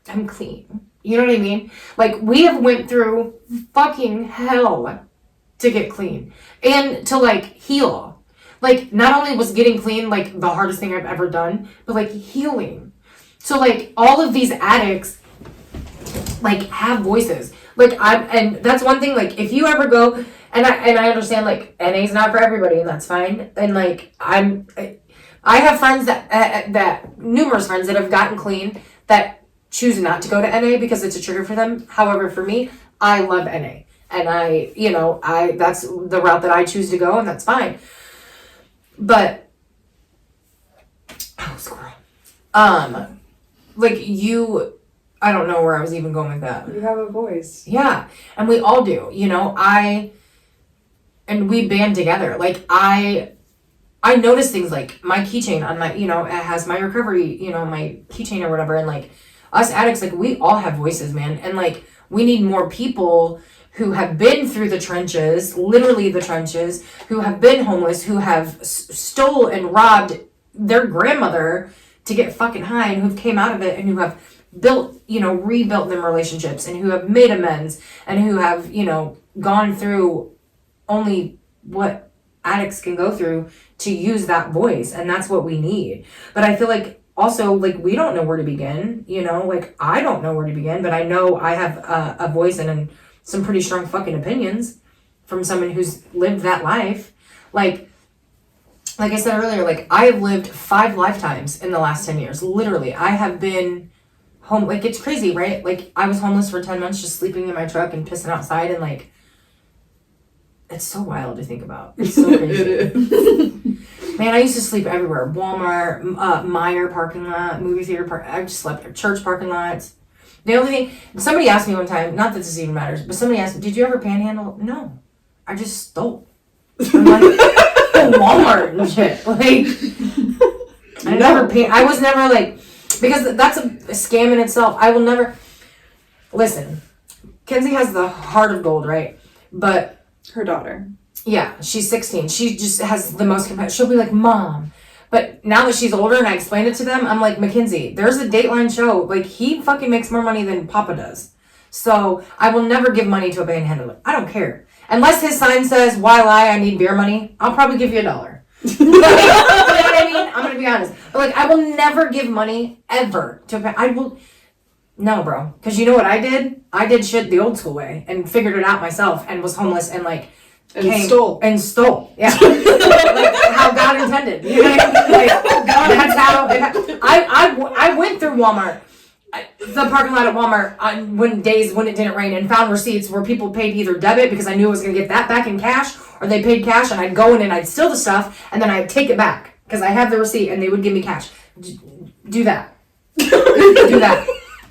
I'm clean. You know what I mean? Like, we have went through fucking hell to get clean and to, like, heal. Like, not only was getting clean, like, the hardest thing I've ever done, but, like, healing. So, like, all of these addicts, like, have voices. Like, and that's one thing, like, if you ever go, and I understand, like, NA's not for everybody, and that's fine. And, like, I have friends that numerous friends that have gotten clean that choose not to go to NA because it's a trigger for them. However, for me, I love NA. And that's the route that I choose to go, and that's fine. But, oh, squirrel. Like, I don't know where I was even going with that. You have a voice. Yeah, and we all do, and we band together. Like, I notice things like my keychain on my, it has my recovery, my keychain or whatever. And, like, us addicts, like, we all have voices, man. And, like, we need more people who have been through the trenches, literally the trenches, who have been homeless, who have stole and robbed their grandmother to get fucking high, and who've came out of it, and who have built, rebuilt them relationships, and who have made amends, and who have, gone through only what addicts can go through to use that voice. And that's what we need. But I feel like also, like, we don't know where to begin, like, I don't know where to begin, but I know I have a voice and some pretty strong fucking opinions from someone who's lived that life. Like I said earlier, like, I have lived 5 lifetimes in the last 10 years. Literally, I have been home. Like, it's crazy, right? Like, I was homeless for 10 months, just sleeping in my truck and pissing outside, and, like, it's so wild to think about. It's so crazy. It is. Man, I used to sleep everywhere. Walmart, Meijer parking lot, movie theater I just slept at church parking lots. The only thing, somebody asked me one time, not that this even matters, but somebody asked me, did you ever panhandle? No. I just stole. I'm like, Walmart and shit. Like, I was never, like, because that's a scam in itself. I will never, listen, Kenzie has the heart of gold, right? But Her daughter. yeah, she's 16. She just has the most compassion. She'll be like, Mom. But now that she's older and I explained it to them, I'm like, Mackenzie, there's a Dateline show. Like, he fucking makes more money than Papa does. So I will never give money to a panhandler. I don't care. Unless his sign says, why lie, I need beer money, I'll probably give you $1. You know what I mean? I'm going to be honest. But like, I will never give money ever to no, bro. Because you know what I did? I did shit the old school way and figured it out myself and was homeless and like, stole. Yeah. Like how God intended. You know what I mean? Like, that's how I went through Walmart. The parking lot at Walmart on days when it didn't rain and found receipts where people paid either debit because I knew I was going to get that back in cash, or they paid cash and I'd go in and I'd steal the stuff and then I'd take it back because I have the receipt and they would give me cash. Do that. Do that.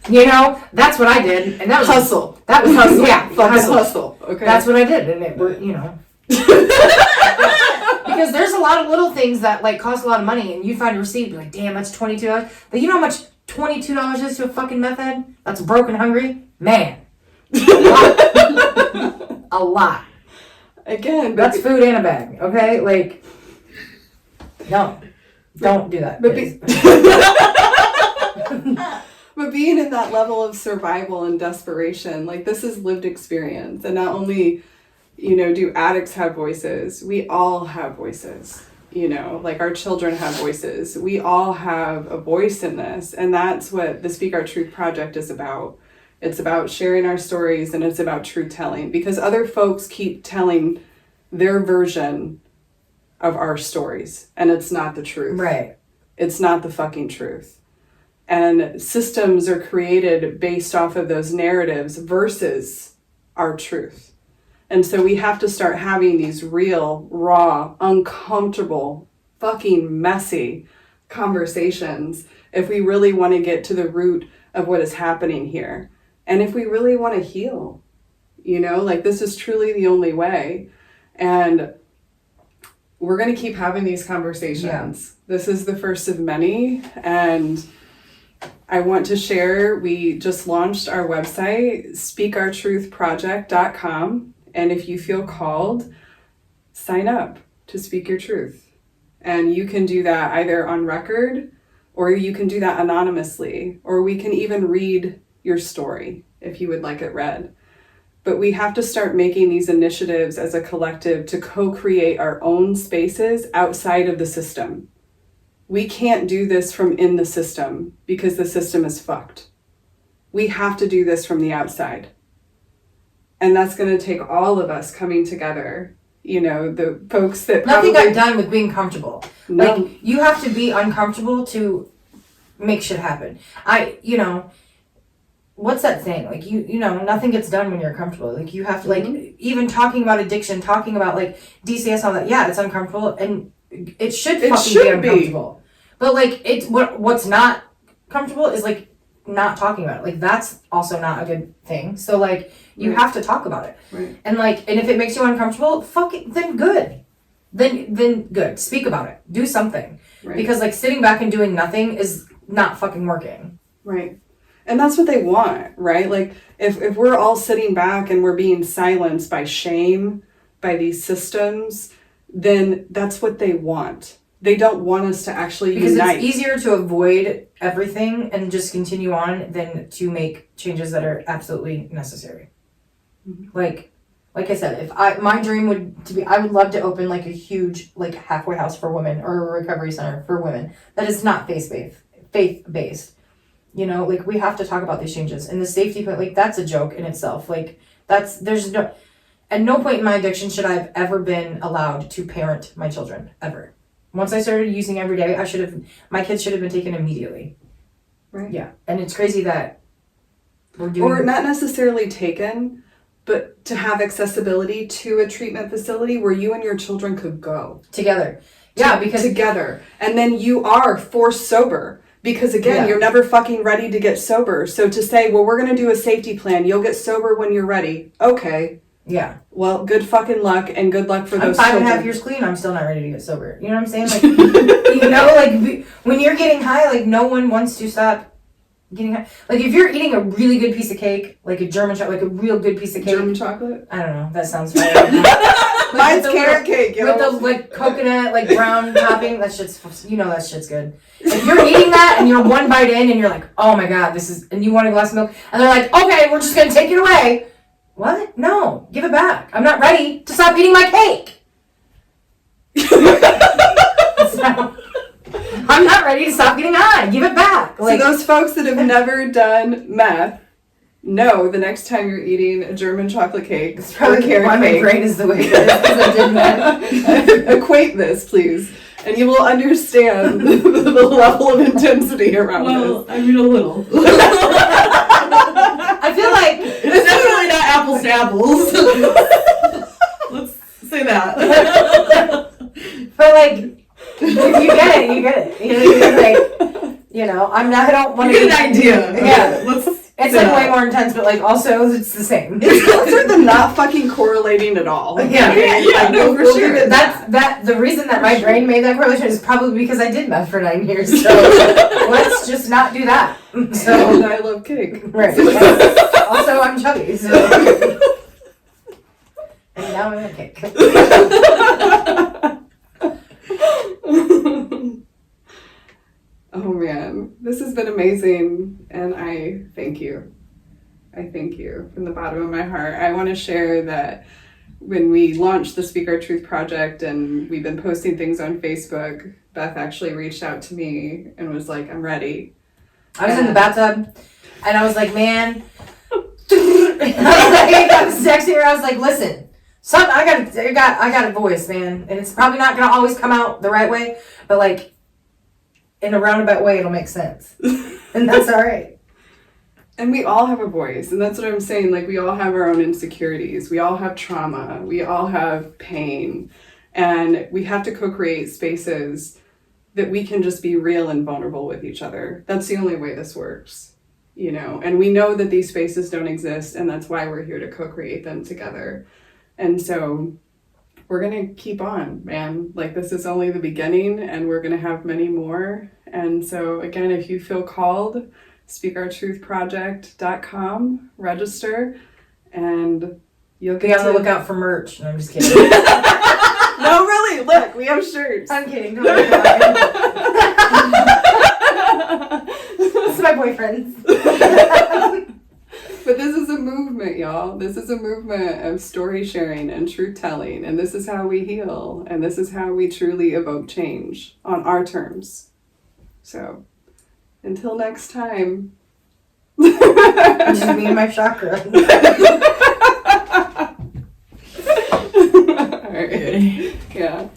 You know, that's what I did, and that was hustle. That was hustle. Yeah, hustle. Okay, that's what I did, and it, you know, because there's a lot of little things that like cost a lot of money, and you find a receipt, be like, damn, that's $22. But you know how much $22 is to a fucking meth head? That's broke and hungry, man. A lot. Again, that's food in a bag. Okay, like, no, don't do that. But being in that level of survival and desperation, like this is lived experience. And not only, you know, do addicts have voices, we all have voices, you know, like our children have voices. We all have a voice in this. And that's what the Speak Our Truth Project is about. It's about sharing our stories and it's about truth telling because other folks keep telling their version of our stories and it's not the truth. Right. It's not the fucking truth. And systems are created based off of those narratives versus our truth. And so we have to start having these real, raw, uncomfortable, fucking messy conversations if we really want to get to the root of what is happening here. And if we really want to heal, you know, like this is truly the only way. And we're going to keep having these conversations. Yeah. This is the first of many. And I want to share, we just launched our website, speakourtruthproject.com. And if you feel called, sign up to speak your truth. And you can do that either on record or you can do that anonymously, or we can even read your story if you would like it read. But we have to start making these initiatives as a collective to co-create our own spaces outside of the system. We can't do this from in the system because the system is fucked. We have to do this from the outside. And that's going to take all of us coming together. You know, the folks that nothing got done with being comfortable. No. Like, you have to be uncomfortable to make shit happen. You know, what's that saying? Like, you know, nothing gets done when you're comfortable. Like, you have to, like, even talking about addiction, talking about, like, DCS, all that. Yeah, it's uncomfortable, and it should be uncomfortable. But, like, it's what's not comfortable is, like, not talking about it. Like, that's also not a good thing. So, like, you have to talk about it. Right. And, like, and if it makes you uncomfortable, fuck it, then good. Then good. Speak about it. Do something. Right. Because, like, sitting back and doing nothing is not fucking working. Right. And that's what they want, right? Like, if we're all sitting back and we're being silenced by shame, by these systems, then that's what they want. They don't want us to actually unite. Because it's easier to avoid everything and just continue on than to make changes that are absolutely necessary. Mm-hmm. Like I said, my dream I would love to open like a huge like halfway house for women or a recovery center for women that is not faith-based. You know, like we have to talk about these changes. And the safety point, like that's a joke in itself. Like at no point in my addiction should I have ever been allowed to parent my children, ever. Once I started using every day, my kids should have been taken immediately. Right. Yeah. And it's crazy that we're doing... Or not necessarily taken, but to have accessibility to a treatment facility where you and your children could go. Together. Yeah, because... Together. And then you are forced sober. Because again, you're never fucking ready to get sober. So to say, well, we're going to do a safety plan. You'll get sober when you're ready. Okay. Yeah. Well, good fucking luck and good luck for those children. I'm 5.5 years clean. I'm still not ready to get sober. You know what I'm saying? Like, you know, like when you're getting high, like no one wants to stop getting high. Like if you're eating a really good piece of cake, like a German chocolate, like a real good piece of cake. German chocolate? I don't know. That sounds right. Mine's with the carrot cake, yo. with the like coconut like brown topping. That shit's that shit's good. If you're eating that and you're one bite in and you're like, oh my god, this is, and you want a glass of milk, and they're like, okay, we're just gonna take it away. What? No, give it back. I'm not ready to stop eating my cake. So, I'm not ready to stop getting high. Give it back. So those folks that have never done meth, know the next time you're eating a German chocolate cake it's or probably carrot why my cake, brain is the way it is because I did that. equate this, please, and you will understand the level of intensity around Well, this. I mean a little. I feel like It's definitely not apples to apples. Let's say that. but like you get it. You know, I'm not. I don't want to You get an idea. Yeah. Let's. It's like way more intense, but like also it's the same. It's closer than not fucking correlating at all. Yeah. Like, No, for we'll sure. give it That's the reason that my brain made that correlation is probably because I did meth for 9 years. So let's just not do that. So And I love cake. right. Also, I'm chubby. So. And now I'm a cake. Oh man, this has been amazing, and I thank you. I thank you from the bottom of my heart. I want to share that when we launched the Speak Our Truth project and we've been posting things on Facebook, Beth actually reached out to me and was like, I'm ready. I was in the bathtub, and I was like, man. I was texting her. I was like, listen, I got a voice, man, and it's probably not gonna always come out the right way, but like in a roundabout way, it'll make sense, and that's all right. And we all have a voice, and that's what I'm saying. Like, we all have our own insecurities. We all have trauma. We all have pain, and we have to co-create spaces that we can just be real and vulnerable with each other. That's the only way this works, you know. And we know that these spaces don't exist, and that's why we're here to co-create them together. And so we're gonna keep on, man. Like, this is only the beginning, and we're gonna have many more. And so again, if you feel called, speakourtruthproject.com, register, and you'll Be get on the lookout for merch. No, I'm just kidding. No, really, look, we have shirts. I'm kidding. Don't worry about it. This is my boyfriend. But this is a movement, y'all. This is a movement of story sharing and truth telling. And this is how we heal. And this is how we truly evoke change on our terms. So, until next time. Just me and my chakra. All right. Yeah.